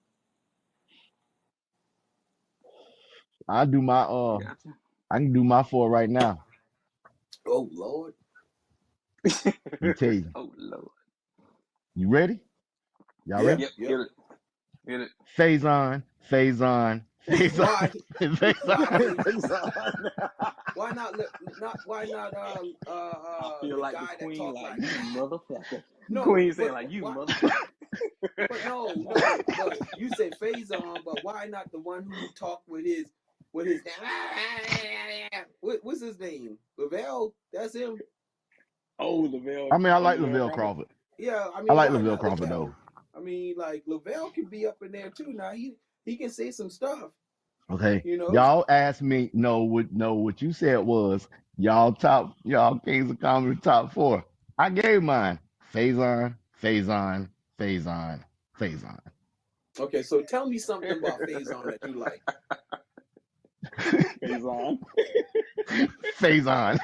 I do my I can do my 4 right now. Oh Lord. Let me tell you. Oh Lord. You ready? Y'all ready? Yep. Get it. Faison. Why not? Why not? I feel like the Queen, like you motherfucker. No, Queen saying like you motherfucker. But no, but you say Faison, but why not the one who talked with his what's his name? Lavelle? That's him. Oh, Lavelle. I mean, I Oh, like Lavelle Lavelle Crawford. Crawford. Yeah, I I mean, like why Lavelle not Crawford though. Lavelle? I mean, like Lavelle can be up in there too. Now he can say some stuff, Okay, you know. y'all asked me. No, what you said was y'all Kings of Comedy top 4. I gave mine. Faison, Faison, Faison, Faison. Okay, so tell me something about Faison that you like. Faison. Faison.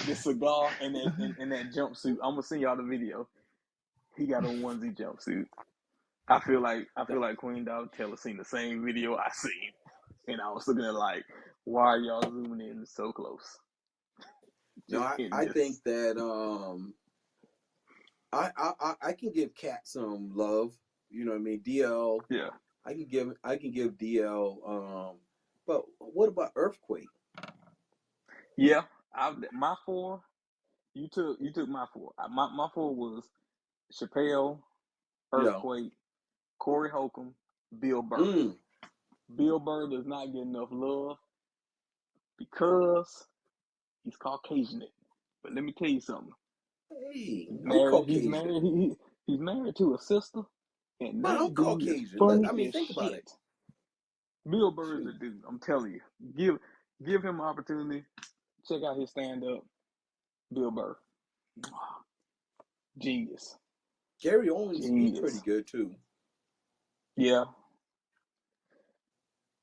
The cigar and that jumpsuit. I'm gonna send y'all the video. He got a onesie jumpsuit. I feel like Queen Dog Teller seen the same video I seen, and I was looking at like, why are y'all zooming in so close? No, I think that I can give Cat some love. You know what I mean? DL. Yeah. I can give DL. But what about Earthquake? Yeah. My 4. You took my 4. My 4 was Chappelle, Earthquake, Corey Holcomb, Bill Burr. Bill Burr does not get enough love because he's Caucasian. But let me tell you something. Hey, I'm Caucasian. He's married to a sister, and But that I'm dude is Caucasian. funny I mean, as think about shit. it. Bill Burr is a dude. I'm telling you. Give him an opportunity. Check out his stand up. Bill Burr. Genius. Gary Owens, he's pretty good too. Yeah.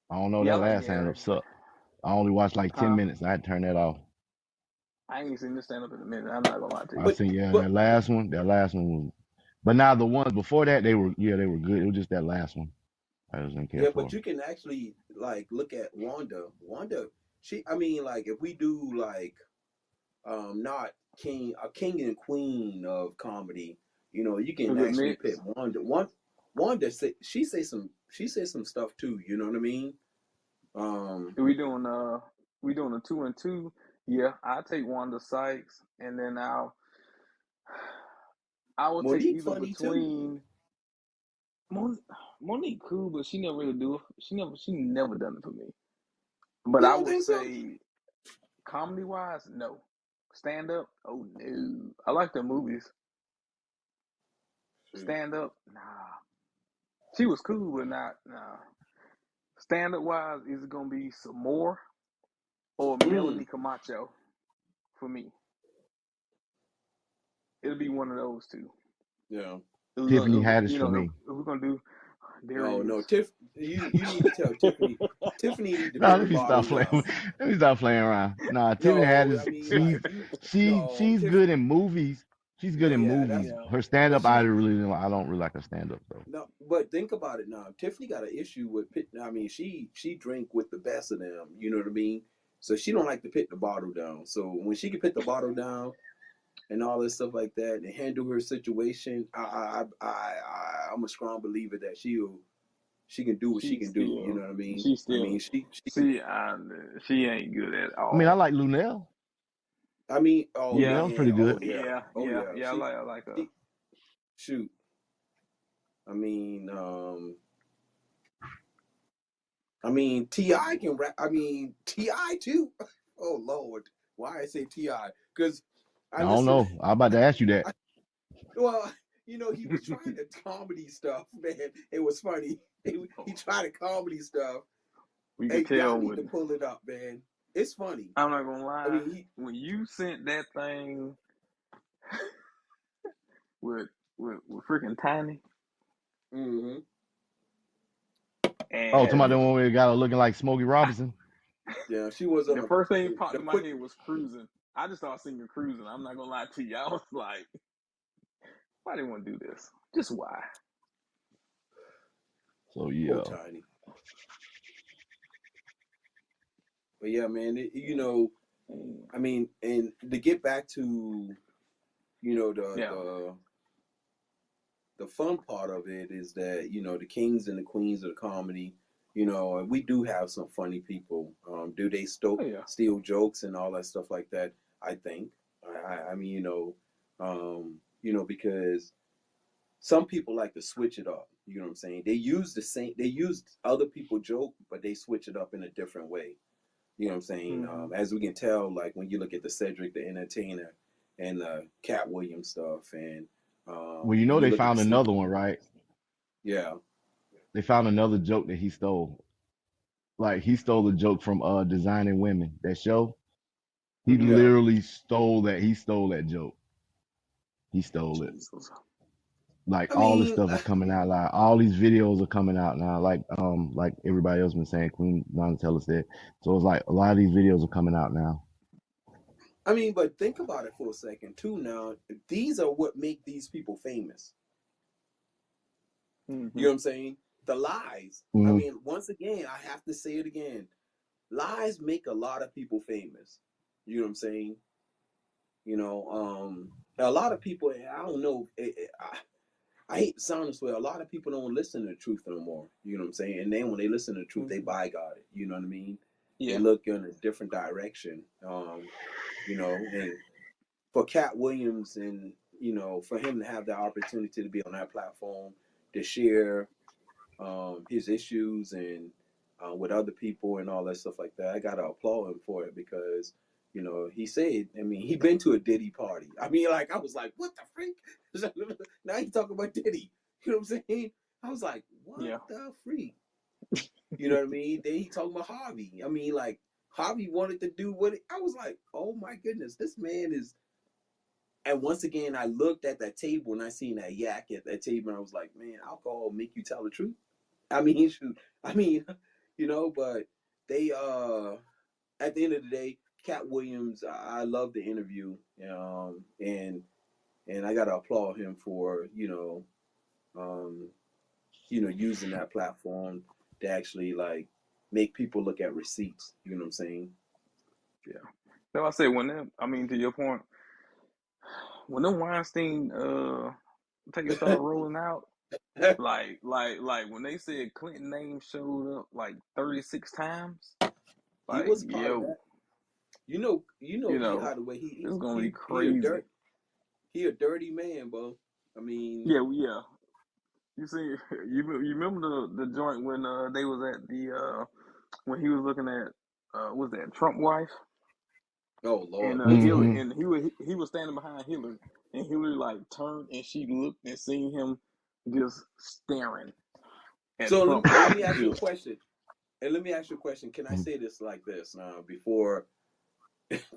I don't know, that last stand up sucked. I only watched like 10 minutes. I had to turn that off. I ain't seen this stand up in a minute. I'm not gonna lie to you. I seen that last one was, but now the ones before that they were good. It was just that last one I just didn't care for. But you can actually like look at Wanda. I mean, like if we do like not a king and queen of comedy, you know, you can actually pick Wanda. Wanda she say some stuff too, you know what I mean? We doing a 2 and 2. Yeah, I'll take Wanda Sykes, and then I will Monique take either funny between Monique cool, but she never really do it. She never done it for me. But I would say comedy wise, no. Stand up, oh no. I like the movies. Stand up, nah. She was cool, but nah. Stand up wise, is it gonna be some more or Melanie Camacho for me? It'll be one of those two. Yeah. Tiffany Haddish for me. If we're gonna do, no, Tiff, you need to tell Tiffany. Tiffany need to let me stop playing. Let me stop playing around. Nah, Tiffany Haddish. She's good in movies. She's good in movies. Her stand up, I don't really like her stand up though. No, but think about it now. Tiffany got an issue with pit. I mean, she drink with the best of them. You know what I mean? So she don't like to put the bottle down. So when she can put the bottle down and all this stuff like that and handle her situation, I'm a strong believer that she can do what she can do. You know what I mean? She ain't good at all. I mean, I like Lunel. I mean, Lunel's pretty good. Yeah. I like her. Shoot. I mean, T.I. can rap. I mean, T.I. too. Oh Lord, why I say T.I.? Because I don't know. I'm about to ask you that. Well, you know, he was trying the comedy stuff, man. It was funny. He tried the comedy stuff. We can tell y'all need to pull it up, man. It's funny. I'm not gonna lie. I mean, when you sent that thing with freaking Tiny. Mm-hmm. And somebody the one where got her looking like Smokey Robinson. Yeah, she was. The first thing that popped in my head was Cruising. I just started singing Cruising. I'm not gonna lie to you. I was like, why do you want to do this? Just why? So yeah. Poor Tiny. But yeah, man, you know, I mean, and to get back to, you know, the fun part of it is that, you know, the kings and the queens of the comedy, you know, and we do have some funny people. Do they steal jokes and all that stuff like that? I think. I mean, you know, because some people like to switch it up. You know what I'm saying? They use other people joke, but they switch it up in a different way. You know what I'm saying? As we can tell, like when you look at the Cedric the Entertainer and the Cat Williams stuff, and Well, you know when you they look at found the another one, right? yeah, They found another joke that he stole. Like he stole a joke from Designing Women, that show. He Mhm. yeah. literally stole that. He stole that joke. He stole it. Jesus. Like I all this mean, stuff is coming out loud. All these videos are coming out now. Like everybody else been saying, Queen Donatella said. So it's like a lot of these videos are coming out now. but think about it for a second too. Now, these are what make these people famous. You know what I'm saying? The lies. I Mhm. mean, once again, I have to say it again. Lies make a lot of people famous. You know what I'm saying? A lot of people. I don't know. I hate to sound this way. A lot of people don't listen to the truth no more. You know what I'm saying? And then when they listen to the truth, they buy got it. You know what I mean? They Yeah. look in a different direction. And for Cat Williams and for him to have the opportunity to be on that platform to share his issues and with other people and all that stuff like that, I gotta applaud him for it because he said, I mean, he been to a Diddy party. I mean, like I was like, what the freak? Now he talking about Diddy. You know what I'm saying? I was like, what the freak? You know what I mean? Then he talking about Harvey. I mean, like Harvey wanted to do what I was like, oh my goodness, this man is. And once again, I looked at that table and I seen that yak at that table, and I was like, man, alcohol make you tell the truth. I mean, shoot. I mean, but they at the end of the day, Cat Williams, I love the interview, and I gotta applaud him for using that platform to actually like make people look at receipts. You know what I'm saying? Yeah. So I say to your point, when them Weinstein tapes started rolling out, like when they said Clinton name showed up like 36 times, He like was a part of that. He how the way it's gonna be he a crazy. he a dirty man, bro. I mean, Yeah. You see, you remember the joint when they was at the when he was looking at was that Trump wife? oh And Lord, Hillary, Mhm. and he was standing behind Hillary, and Hillary like turned and she looked and seen him just staring at So Trump. let Like me ask you a just question. And let me ask you a question. Can I Mhm. say this like this now? Before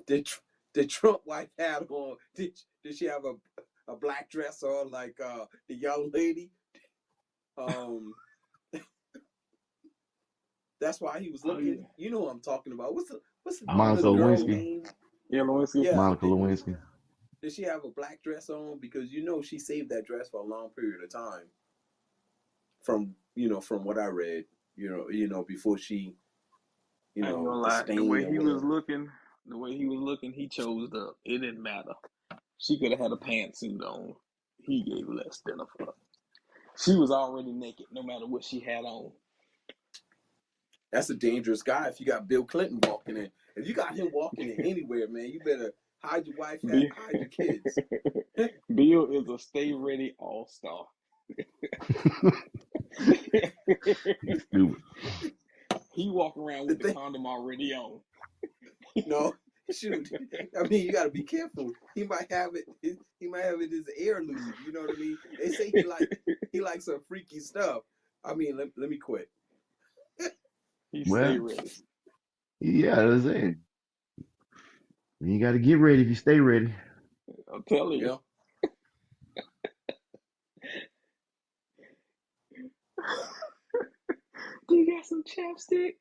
did Trump wife had on? Did she have a black dress on like the young lady? Um, that's why he was oh looking. yeah, You know what I'm talking about? What's Monica the girl Lewinsky. name? yeah, Lewinsky. Yeah. Monica Lewinsky. Did she have a black dress on? Because she saved that dress for a long period of time. From what I read, before she, I ain't gonna the lie, stain or whatever. the way he was looking, he chose up. It didn't matter. She could have had a pantsuit on. He gave less than a fuck. She was already naked, no matter what she had on. That's a dangerous guy. If you got Bill Clinton walking in, if you got him walking in anywhere, man, you better hide your wife, Bill, hide your kids. Bill is a stay ready all star. Stupid. He walk around The with the thing, condom already on. no, shoot. I mean, you got to be careful. He might have it. He might have it as an heirloom. You know what I mean? They say he likes some freaky stuff. I mean, let me quit. He stay Well, ready. yeah, that's it. You got to get ready if you stay ready. I'm telling you. Yeah. Do you got some chapstick?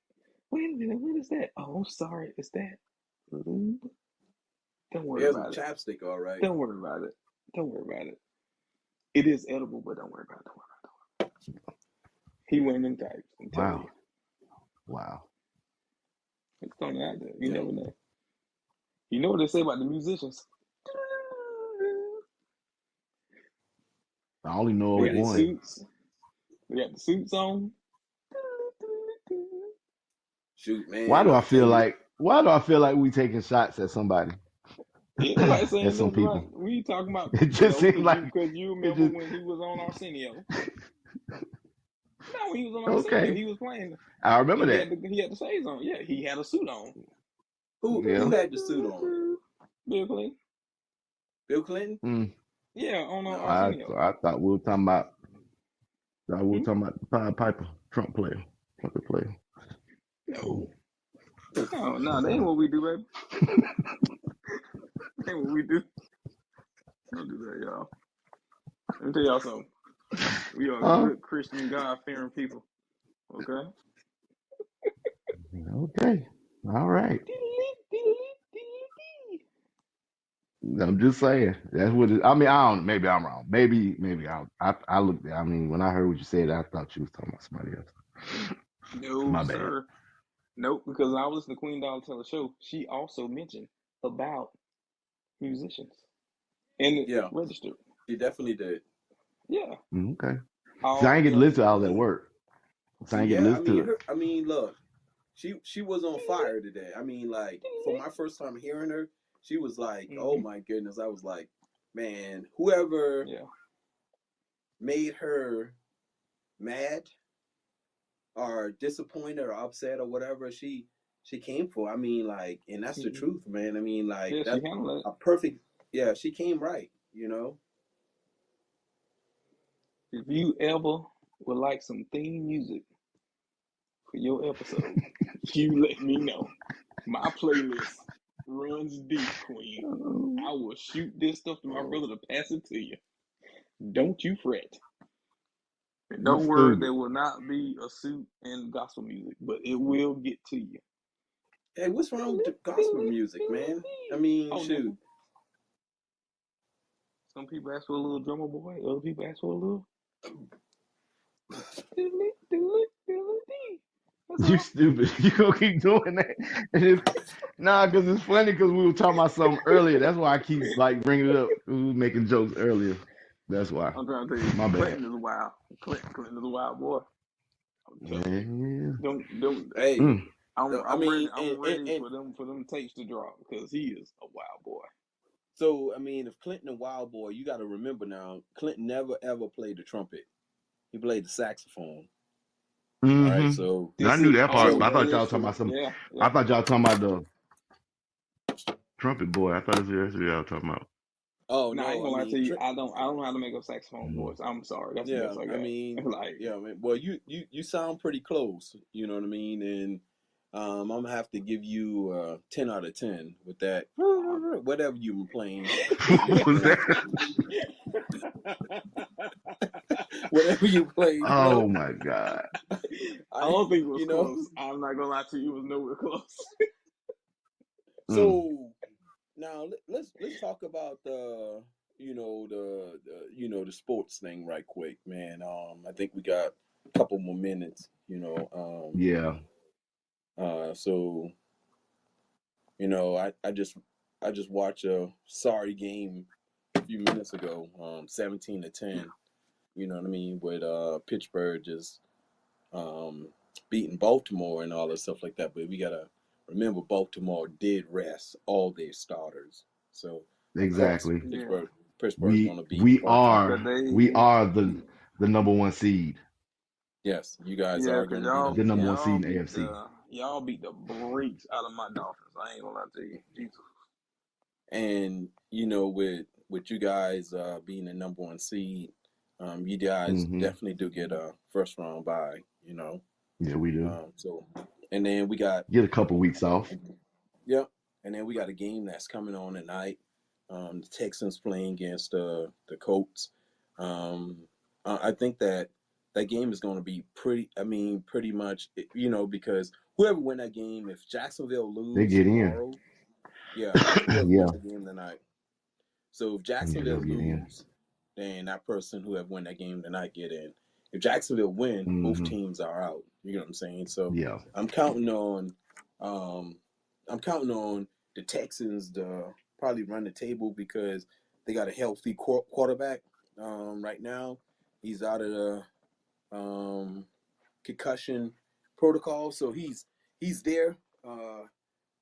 Wait a minute, what is that? Oh, I'm sorry. Is that lube? Don't worry There's some about it. chapstick, all right. Don't worry about it. Don't worry about it. It is edible, but don't worry about it. Don't worry about it. He went in types. I'm telling you. Wow. It's something out there. You Yeah. never know. You know what they say about the musicians? I only know They of got the one. suits. They got the suits on. Shoot, man. Why do I'm I telling feel you. like we taking shots at somebody? Anybody saying That's some nothing people. about we talking about It just seemed like because you it remember just when he was on Arsenio. No, when he was on Arsenio, okay. he was playing I remember and that. he had the shades on. Yeah, he had a suit on. Who Yeah. had the suit on? Bill Clinton. Bill Clinton? Mm. Yeah, on No. Arsenio. I thought we were talking about Hmm? the Pied Piper, trumpet player. No. No, that ain't what we do, baby. That ain't what we do. Don't do that, y'all. Let me tell y'all something. We are good Christian, God fearing people. Okay? Okay. All right. I'm just saying. That's what it, I mean, I don't maybe I'm wrong. Maybe I looked I mean, when I heard what you said, I thought you was talking about somebody else. No, My bad. sir. Nope, because I was listening to Queen Dollar tell a show. She also mentioned about musicians. And it Yeah, registered. he definitely did. Yeah. Okay. See, I All ain't get to else listen to all that being work. So I ain't get to Yeah, listen to it. I mean, look, she was on fire today. I mean, like for my first time hearing her, she was like, oh my goodness. I was like, man, whoever Yeah. made her mad or disappointed or upset or whatever she came for. I mean, like, and that's the truth, man. I mean, like Yeah, she that's handled it. a perfect. Yeah, she came right. You know. If you ever would like some theme music for your episode, you let me know. My playlist runs deep, Queen. I will shoot this stuff to my brother to pass it to you. Don't you fret. And You don't worry, there stupid. will not be a suit and gospel music, but it will get to you. Hey, what's wrong with the gospel music, man? I mean, Oh, shoot. nothing. Some people ask for a little drummer boy. Other people ask for a little. That's You all. stupid. You gonna keep doing that? Nah, because it's funny because we were talking about something earlier. That's why I keep like bringing it up. We were making jokes earlier. That's why. I'm trying to tell you, My bad. Clinton is wild. Clinton is a wild boy. I'm telling you. Yeah. Don't. Hey, Mm. I I'm ready. mean, I'm ready and for them tapes to drop because he is a wild boy. so I mean, if Clinton and Wild Boy, you got to remember now, Clinton never ever played the trumpet. He played the saxophone. All right, so I knew that part, so but I That thought y'all is was talking true. about some. Yeah. I thought y'all talking about the trumpet boy. I thought that's what y'all was talking about. oh No, I ain't no, I gonna lie to mean, you. I don't know how to make a saxophone Mhm. voice. I'm sorry. That's the yeah, best I I got. mean, Like, yeah, I mean, well, you sound pretty close. You know what I mean? And I'm gonna have to give you 10 out of 10 with that. Whatever you were playing, What was that? whatever you played, Oh my god. I don't think it was you know. close. I'm not gonna lie to you. It was nowhere close. Mm. So now let's talk about the the sports thing right quick, man. I think we got a couple more minutes. Yeah. So I just watched a sorry game a few minutes ago, 17-10. You know what I mean? With Pittsburgh just um, beating Baltimore and all that stuff like that. But we gotta remember Baltimore did rest all their starters, so of course Exactly. Yeah, Pittsburgh's gonna beat We Baltimore. cause are the number one seed. Yes, you guys yeah, are cause gonna beat them. The number one y'all seed in the beat AFC. the brakes out of my Dolphins. I ain't gonna lie to you, Jesus. And with you guys being the number one seed, you guys definitely do get a first round bye. Yeah, we do. So, and then we got Get a couple weeks off. yep, and then we got a game that's coming on tonight. The Texans playing against the Colts. I think that game is going to be pretty. I mean, pretty much, because whoever win that game, if Jacksonville They lose get in. tomorrow, yeah, whoever Yeah. wins the game tonight. So if Yeah, they'll Jacksonville get in. lose, then that person who have won that game tonight get in. If Jacksonville win, both Mm-hmm. teams are out. You know what I'm saying? So Yeah. I'm counting on the Texans to probably run the table because they got a healthy quarterback right now. He's out of the concussion protocol, so he's there.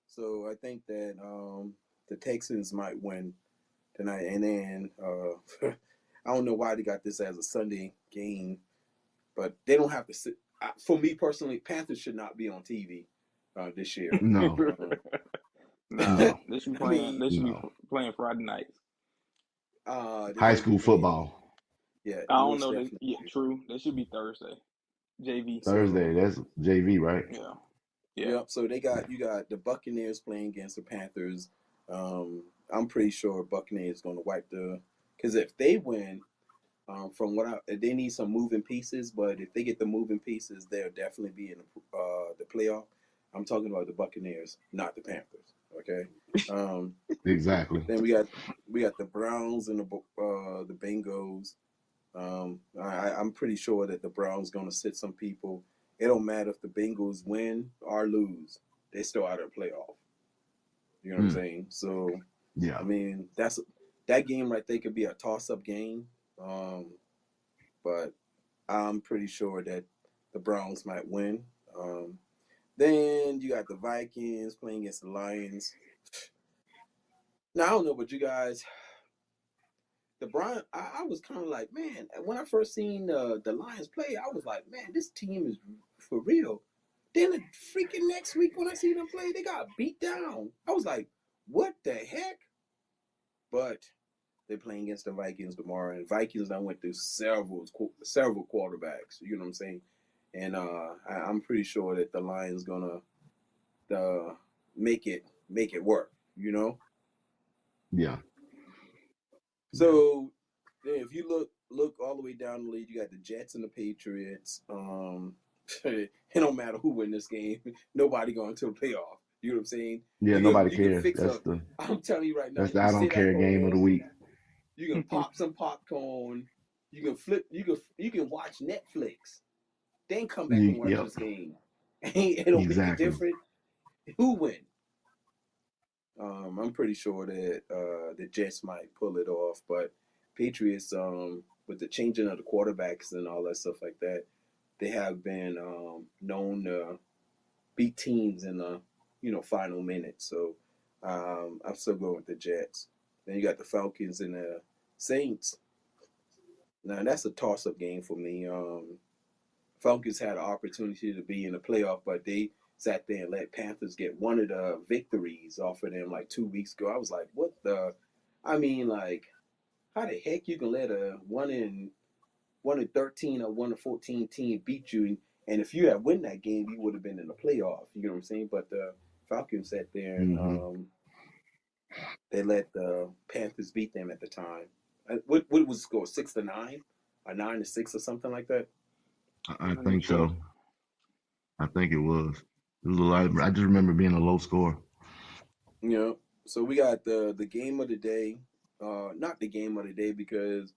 So I think that the Texans might win tonight, and then I don't know why they got this as a Sunday game, but they don't have to sit. For me personally, Panthers should not be on TV this year. No, Nah, no, they should be I playing. mean, They should be no. playing Friday nights. they're High gonna be school playing. football Yeah, I don't most know. They, definitely. yeah, true. They should be Thursday. JV. Thursday. So That's JV, right? Yeah, yeah. yep. So you got the Buccaneers playing against the Panthers. I'm pretty sure Buccaneers going to wipe because if they win, from they need some moving pieces, but if they get the moving pieces, they'll definitely be in the playoff. I'm talking about the Buccaneers, not the Panthers. Okay. Um, Exactly. then we got the Browns and the Bengals. I'm pretty sure that the Browns going to sit some people. It don't matter if the Bengals win or lose; they still out of the playoff. You know what I'm saying? So, Yeah. I mean, that game right there could be a toss-up game. But I'm pretty sure that the Browns might win. Then you got the Vikings playing against the Lions. Now I don't know about you guys. The Brian, I was kind of like, man, when I first seen the Lions play, I was like, man, this team is for real. Then the freaking next week when I see them play, they got beat down. I was like, what the heck? But they're playing against the Vikings tomorrow, and Vikings I went through several quarterbacks. You know what I'm saying? And I'm pretty sure that the Lions gonna make it work. You know. Yeah. So if you look all the way down the league, you got the Jets and the Patriots. It don't matter who win this game, nobody going to the playoff. You know what I'm saying? Yeah. You Nobody can cares. fix up. I'm telling you right now, That's you the can I don't sit at care game of the home. week. You can pop some popcorn. You can flip. You can watch Netflix. Then come back and watch Yep. this game. It don't make a Exactly. difference who win. I'm pretty sure that the Jets might pull it off, but Patriots, with the changing of the quarterbacks and all that stuff like that, they have been known to beat teams in the final minute. So I'm still going with the Jets. Then you got the Falcons and the Saints. Now that's a toss-up game for me. Falcons had an opportunity to be in the playoff, but they sat there and let Panthers get one of the victories off of them like 2 weeks ago. I was like, what the? I mean, like, how the heck you can let a 1-13 or 1-14 team beat you? And if you had win that game, you would have been in the playoff. You know what I'm saying? But the Falcons sat there and they let the Panthers beat them at the time. What was the score? 6-9, or 9-6, or something like that. I think so. I think it was. It was a lot. I just remember being a low score. You know, so we got the game of the day. Not the game of the day because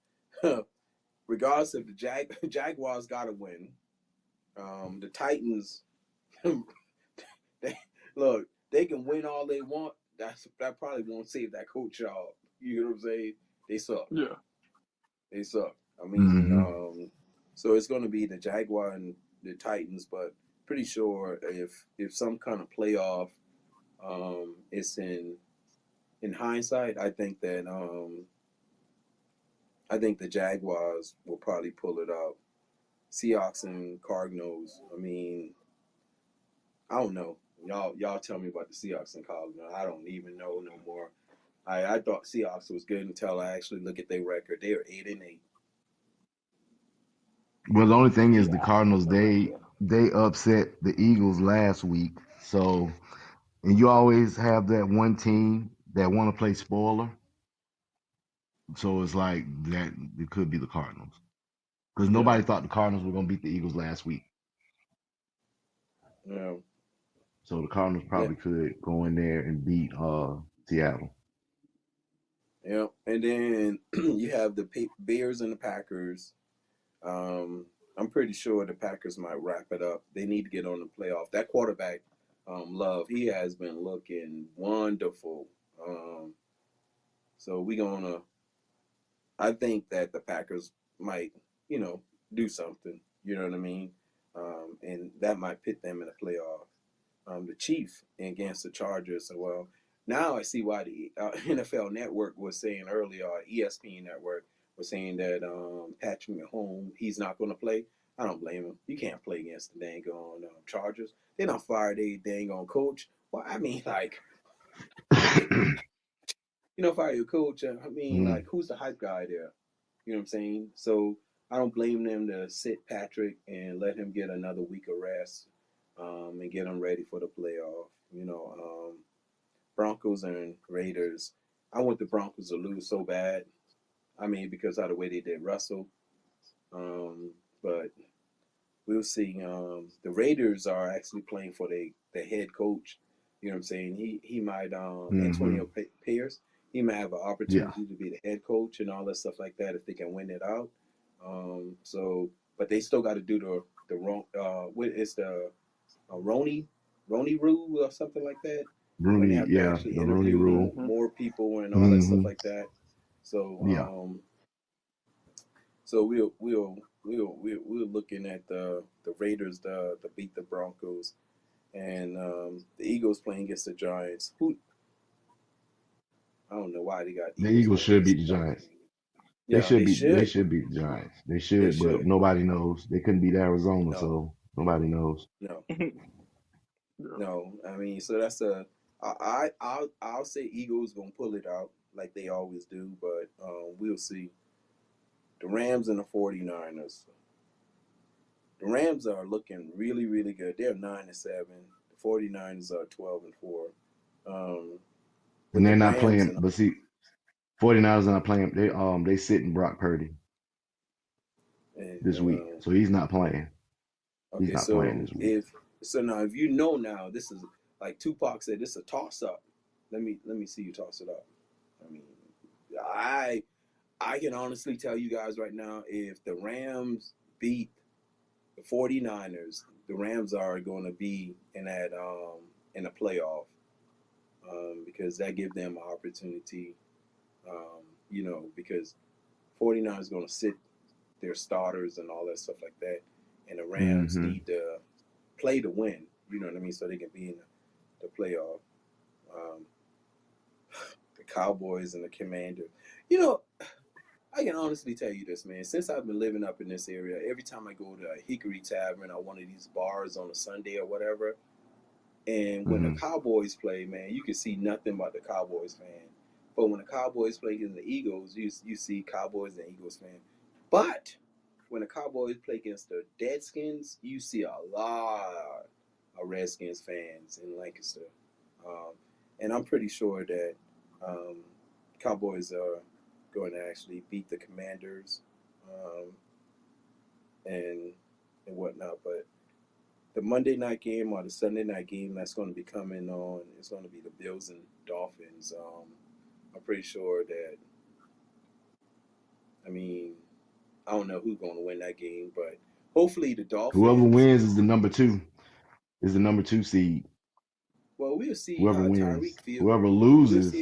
regardless if the Jaguars got to win, the Titans, they can win all they want. That probably won't save that coach job. You know what I'm saying? They suck. Yeah. They suck. I mean, so it's going to be the Jaguar and the Titans, but pretty sure if some kind of playoff is in hindsight, I think that the Jaguars will probably pull it out. Seahawks and Cardinals. I mean, I don't know. Y'all tell me about the Seahawks and Cardinals. I don't even know no more. I thought Seahawks was good until I actually look at their record. They are 8-8. Well, the only thing is the Cardinals, they upset the Eagles last week. So, and you always have that one team that want to play spoiler. So it's like that it could be the Cardinals. Because nobody thought the Cardinals were going to beat the Eagles last week. Yeah. So the Cardinals probably could go in there and beat Seattle. Yeah. And then you have the Bears and the Packers. I'm pretty sure the Packers might wrap it up. They need to get on the playoff. That quarterback, Love, he has been looking wonderful. So I think that the Packers might, do something. You know what I mean? And that might put them in the playoff. The Chiefs against the Chargers. Well, Now I see why the NFL Network was saying earlier, ESPN Network was saying that Patrick Mahomes, he's not going to play. I don't blame him. You can't play against the dang on Chargers. They don't fire their dang on coach. Well, I mean, like, fire your coach. I mean, like, who's the hype guy there? You know what I'm saying? So I don't blame them to sit Patrick and let him get another week of rest and get him ready for the playoff. Broncos and Raiders. I want the Broncos to lose so bad. I mean, because of the way they did Russell. But we'll see. The Raiders are actually playing for the head coach. You know what I'm saying? He might Antonio Pierce. He might have an opportunity to be the head coach and all that stuff like that if they can win it out. But they still got to do the wrong. What is the Roney rule or something like that? Rooney, When they have to actually the Rooney interview rule. more people and all that stuff like that. So so we're looking at the Raiders to beat the Broncos, and the Eagles playing against the Giants. Who I don't know why they got The Eagles should beat the Giants. Yeah, They should beat the Giants. They should, but nobody knows. They couldn't beat Arizona, so nobody knows. No. I mean, so that's I'll say Eagles gonna pull it out like they always do, but we'll see. The Rams and the 49ers. The Rams are looking really, really good. They're 9-7. The 49ers are 12-4. And they're not playing, but see, 49ers are not playing. They sitting Brock Purdy this week, so he's not playing. Okay, he's not playing this week. If you know now, this is like Tupac said, this is a toss up. Let me see you toss it up. I mean, I can honestly tell you guys right now, if the Rams beat the 49ers, the Rams are going to be in that in the playoff because that gives them an opportunity. Because 49ers is going to sit their starters and all that stuff like that, and the Rams need to play to win. You know what I mean? So they can be in the playoff. The Cowboys and the Commanders. I can honestly tell you this, man. Since I've been living up in this area, every time I go to a Hickory Tavern or one of these bars on a Sunday or whatever, and when the Cowboys play, man, you can see nothing but the Cowboys fan. But when the Cowboys play against the Eagles, you see Cowboys and Eagles fan. But when the Cowboys play against the Deadskins, you see a lot of Redskins fans in Lancaster. And I'm pretty sure that Cowboys are going to actually beat the Commanders and whatnot. But the Monday night game or the Sunday night game that's going to be coming on is going to be the Bills and Dolphins. I'm pretty sure that, I don't know who's going to win that game, but hopefully the Dolphins. Whoever wins is the number two seed. Well, we'll see. Whoever wins. Whoever loses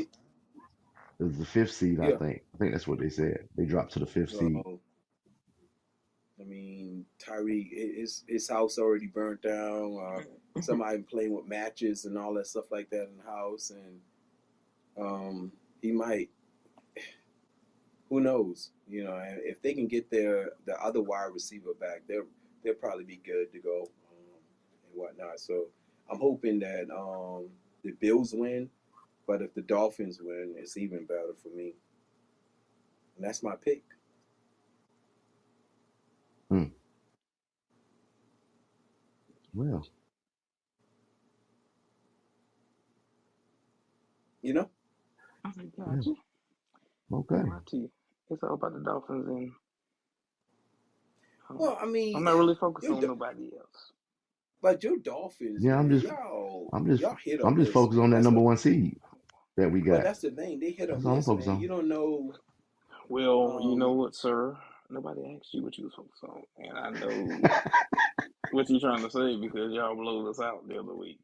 is the 5th seed, I think. I think that's what they said. They dropped to the 5th seed. Tyreek, his house already burnt down. Somebody playing with matches and all that stuff like that in the house, and he might. Who knows? If they can get the other wide receiver back, they'll probably be good to go and whatnot. So I'm hoping that the Bills win, but if the Dolphins win, it's even better for me. And that's my pick. Well. Gotcha. Okay. It's all about the Dolphins, and well, I'm not really focused on nobody else. But your Dolphins, yeah, I'm just focused on that number 1 seed that we got. But that's the thing; they hit a miss, man. You don't know. Well, you know what, sir? Nobody asked you what you was focused on, and I know what you're trying to say because y'all blew us out the other week.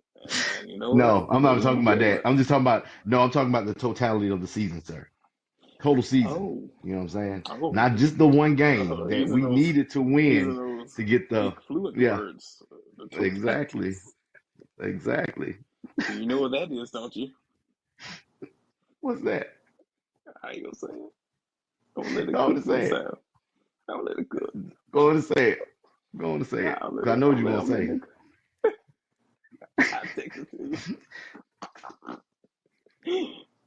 And no, I'm not talking about that. I'm talking about the totality of the season, sir. Total season. Oh. You know what I'm saying? Not just the one game that we needed to win to get the words. Exactly. You know what that is, don't you? What's that? I ain't gonna say it. I'm gonna let it Go on cook and for the say it. sound. I'm gonna let it cook. Go on and say it. Go on and say Nah, it. 'Cause I know what you're gonna I'm letting say. it I text it to you.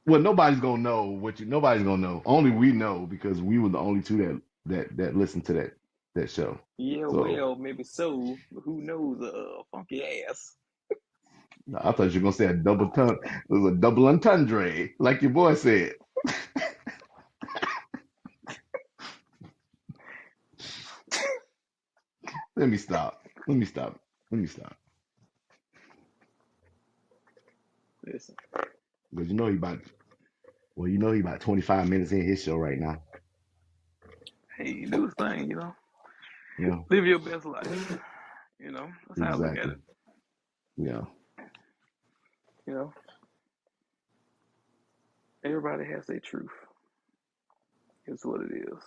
Well, nobody's gonna know what you. Nobody's gonna know. Only we know because we were the only two that listened to that show. Yeah, So well, maybe so, but who knows? Funky ass. I thought you were gonna say a double ton. It was a double entendre, like your boy said. Let me stop. Let me stop. Let me stop. Listen, Because you know he about. Well, you know he about 25 minutes in his show right now. hey, do his thing, Yeah, Live your best life. That's how I look at exactly. it. Yeah. You know, everybody has their truth. It's what it is.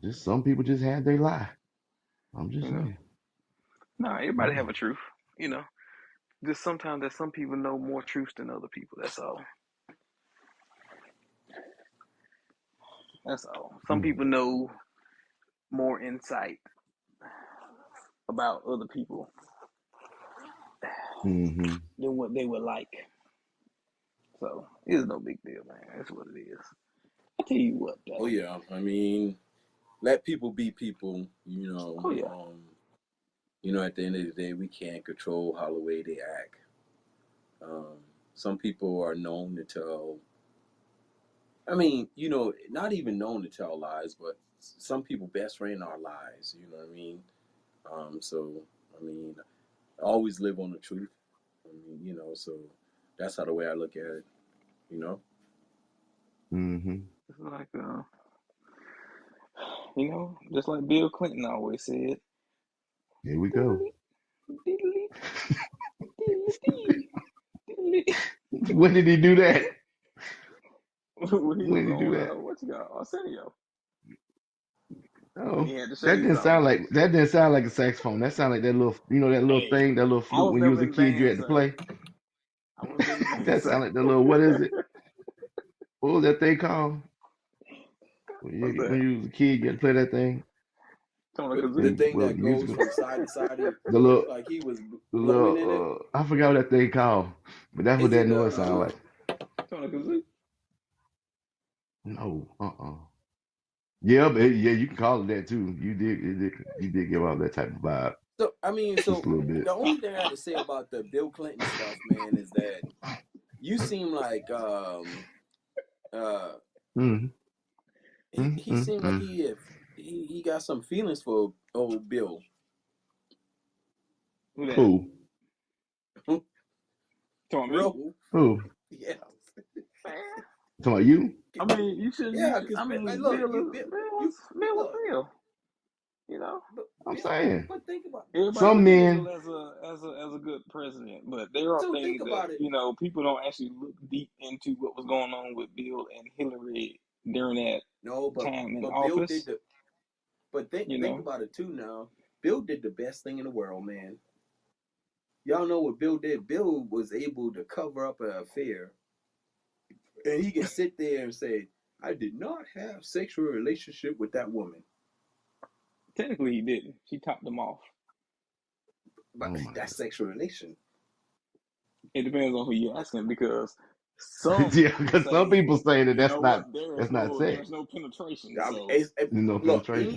Just some people just had their lie. I'm just You know, saying. nah, everybody Yeah. have a truth. Just sometimes that some people know more truth than other people. That's all. That's all. Some people know more insight about other people Mm-hmm. than what they would like. So it's no big deal, man. That's what it is. I tell you what, Oh though. yeah, I mean, let people be people. Oh yeah. At the end of the day, we can't control how the way they act. Um, some people are known to tell. I mean, not even known to tell lies, but some people best friend are lies. You know what I mean? So I mean, always live on the truth. I mean, so that's how the way I look at it. You know. Mm-hmm. It's like just like Bill Clinton always said. Here we go. When did he do that? When he When was did he do on that? what you got, Arsenio. Oh, He had the that shades didn't on. sound like a saxophone. That sounded like that little, that little Hey, thing, that little I flute was when you was never a in kid you band, had to sir. play. I was never in band, That sir. sounded like the little, what is it? What was that thing called? When What's you, that? when you was a kid, you had to play that thing. Tony The Kazoo? thing Well, that goes musical. from side to side, The little, like he was the blowing in it. little. I forgot what that thing called, but that's what Is that it noise sounded like. Tony Kazoo? No, Yeah, but yeah, you can call it that too. You did give off that type of vibe, So I mean, just a little bit. the only thing I had to say about the Bill Clinton stuff, man, is that you seem like uh Mm-hmm. he seemed like Mm-hmm. he got some feelings for old Bill. Who that? Who? Talking me? Bro, Who? yeah, Man. Talking about you? I mean, you should. yeah, because like, look, Bill you was look, Bill. You know, but I'm Bill, saying but think about everybody some look at Bill men. as a good president, but there are so think things that about it. people don't actually look deep into what was going on with Bill and Hillary during that No, time in but Bill did office. the but You think know, about it too now. Bill did the best thing in the world, man. Y'all know what Bill did. Bill was able to cover up an affair, and he can sit there and say, "I did not have sexual relationship with that woman." technically he didn't. She topped him off. But Oh my that's sexual relation. It depends on who you're asking because some Yeah, will because some say, people say that you know what, that's not sex. there's no penetration. I mean, So There's no look, penetration.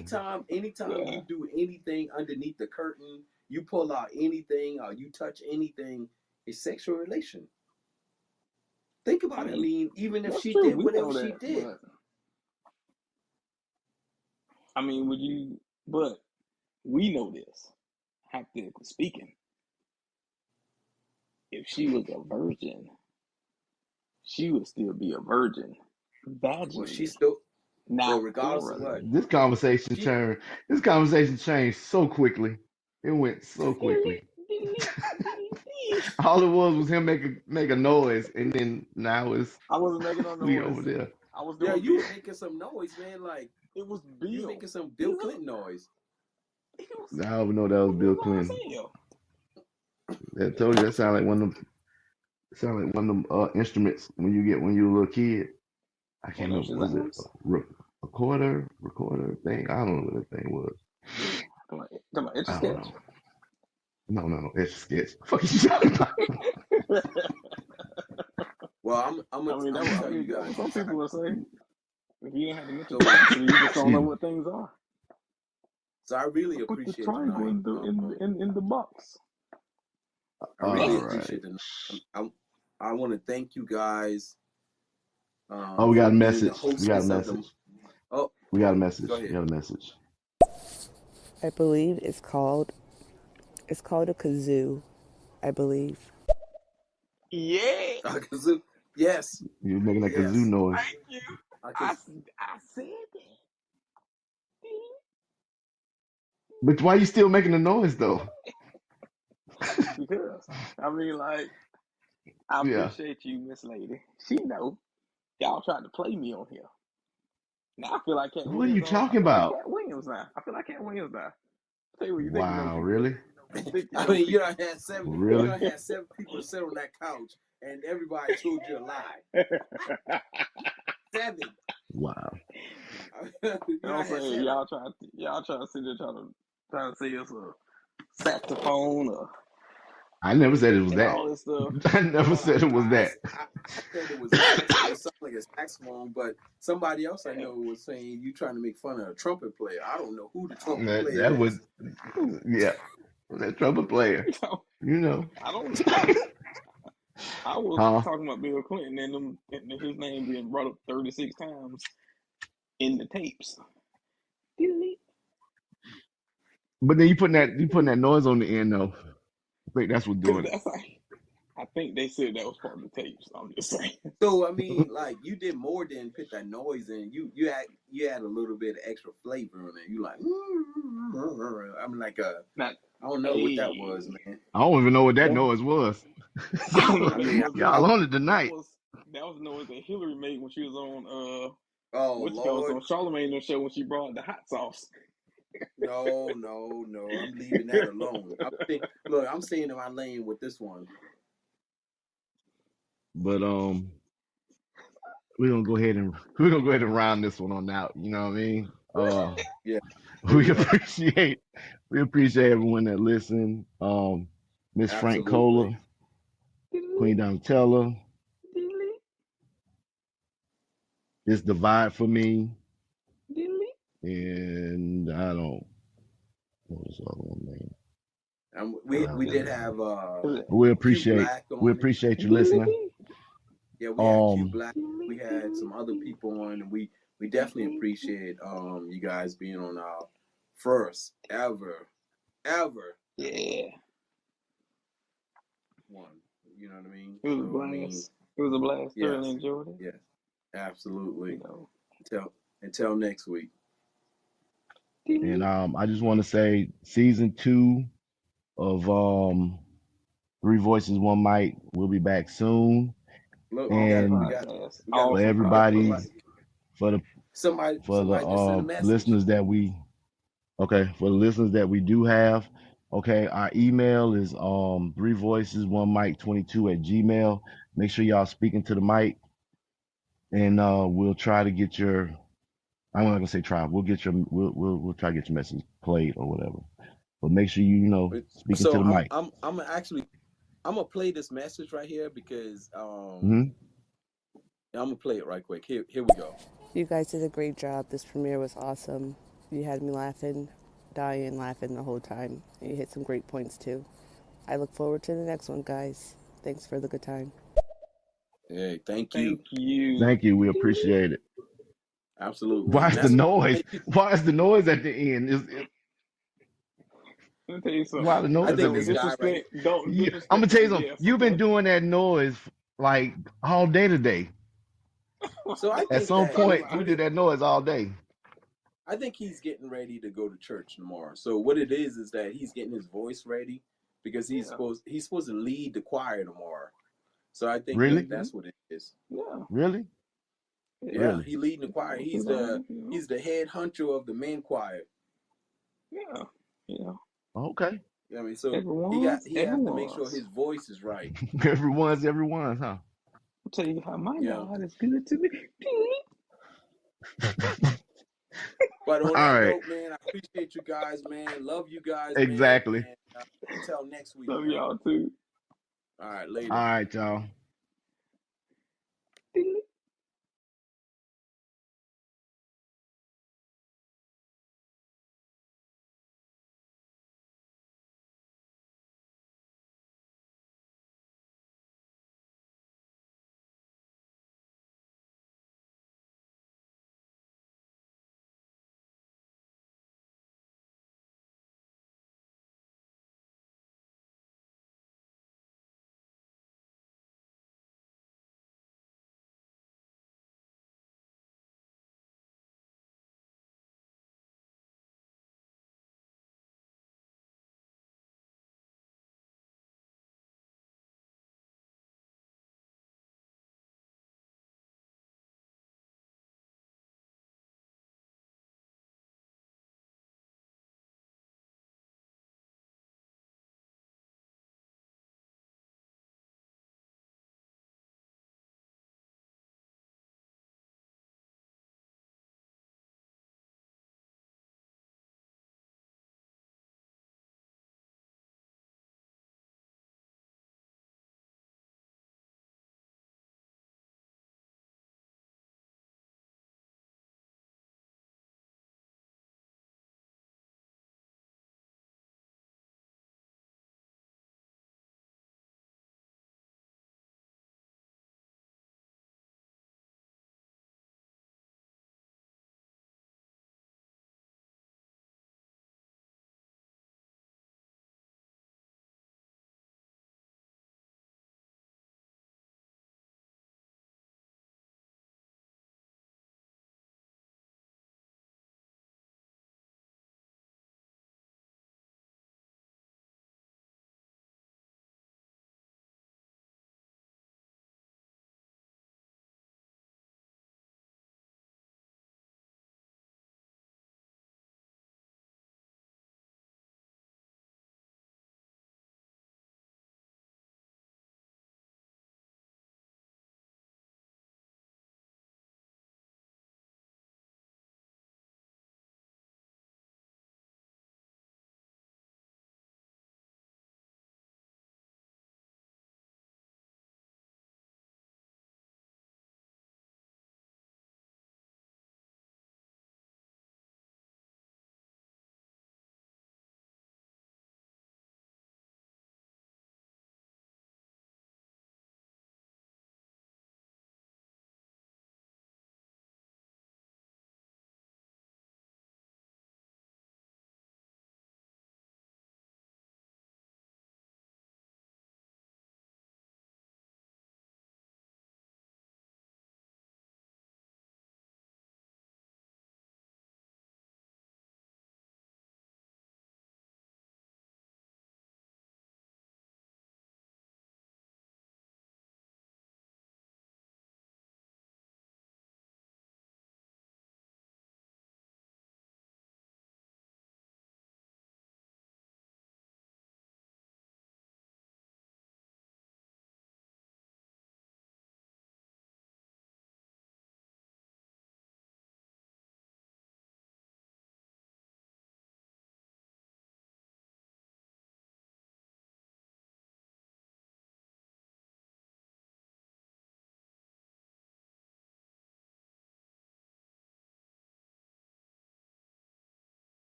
anytime yeah, you do anything underneath the curtain, you pull out anything or you touch anything, it's sexual relation. Think I about it. I mean mean, even if that's she true. did We whatever know she that, did, but I mean, would you? But we know this, hypothetically speaking. If she was a virgin, she would still be a virgin, well, she vaginally, still, well, not regardless of what, orally. This conversation she, turned. This conversation changed so quickly. It went so quickly. All it was him make a noise, and then now it's I wasn't making no we noise. over there. I was yeah, doing you Bill. were making some noise, man. Like It was you Bill. making some He Bill was. Clinton noise. He was. I don't know that was What Bill was Clinton. Arsenio? That told you that sounded like one of them. Sound like one of them instruments when you're a little kid. I can't One of remember. Was it Shazam's. a recorder thing? I don't know what that thing was. Come on, Etch a I don't Sketch. know. No. It's a sketch. Fuck you talking about? Well, I'm I mean, gonna tell you that's guys. what some people will say. If you don't have the mental So, capacity, you just don't know Excuse me. what things are. so I really Put the appreciate triangle tonight. in the box. I really All appreciate right. tonight. I want to thank you guys Oh, we got for a being message. the We got a hostess of them. message. Oh, We got a message. go We ahead. got a message. I believe it's called a kazoo, I believe. Yeah, Kazoo. Yes, You're making that yes. kazoo noise. thank you. I I can, said that. But why you still making the noise though? Because I mean, like, I Yeah. appreciate you, Miss Lady. She know y'all tried to play me on here. Now I feel like Cat What are Williams. you talking about? I feel like Cat Williams now. Tell you what, you think you know Wow, people. really? You think you I know mean, you people. don't have seven. You Really? don't have seven people sit on that couch, and everybody told you a lie. 7. Wow. You You know don't what I'm have saying? 7. Y'all trying to sit there trying to say it's a saxophone or I never said it was and that. all this stuff. I never said it was that. I said it was. It sounded like a saxophone, but somebody else I know was saying you trying to make fun of a trumpet player. I don't know who the trumpet That player was, is. yeah, that trumpet player. You know. I don't know. I was Huh? talking about Bill Clinton and his name being brought up 36 times in the tapes. But then you putting that noise on the end though. I think that's what's Because doing it. that's like, I think they said that was part of the tapes. I'm just saying. So I mean, like you did more than put that noise in. You had a little bit of extra flavor on it. You like, I'm like Not, I don't know what that was, man. I don't even know what that that, noise was. I don't know what I that mean, was Y'all either. on it tonight. That was the noise that Hillary made when she was on oh on Lord, Charlamagne show when she brought the hot sauce. no, I'm leaving that alone. I'm staying in my lane with this one. But we're gonna go ahead and round this one on out. You know what I mean? Yeah, we appreciate everyone that listened. Miss Frank Cola, Queen Donatella. This Divide for Me. And I don't know this other one name. We did have we Q appreciate Black on you listening. Yeah, we had Q Black. We had some other people on, and we definitely appreciate you guys being on our first ever Yeah, one. You know what I mean? it was a blast. It was a blast. Yes. Thoroughly enjoyed it. Yes, absolutely. You know. Until next week. And I just want to say season 2 of Three Voices, One Mic will be back soon. Look, and we got for everybody, for the listeners that we do have, okay, our email is 3voices1mic22@gmail. Make sure y'all speaking to the mic, and we'll try to get your. I'm not gonna say try. We'll get your. We'll try to get your message played or whatever. But make sure you speaking to the mic. I'm gonna play this message right here because I'm gonna play it right quick. Here we go. You guys did a great job. This premiere was awesome. You had me dying laughing the whole time. And you hit some great points too. I look forward to the next one, guys. Thanks for the good time. Hey, thank you. Thank you. We appreciate it. Absolutely. Why is the noise? Why is the noise at the end? Let me tell you something. Why the noise? I think this guy right. I'm gonna tell you something. You've been doing that noise like all day today. So I think at some point you did that noise all day. I think he's getting ready to go to church tomorrow. So what it is that he's getting his voice ready because he's supposed to lead the choir tomorrow. So I think that's what it is. Yeah. Really? Yeah, really? He's leading the choir. He's the head honcho of the main choir. Yeah. Yeah. Okay. You know what I mean? So Everyone's, he have to make sure everyone's. his voice is right. everyone's, huh? I'll tell you how my You know. God is good to me. But on All that right, note, man, I appreciate you guys, man. Love you guys, exactly. man. And until next week, Love man. y'all too. All right, later. All right, y'all.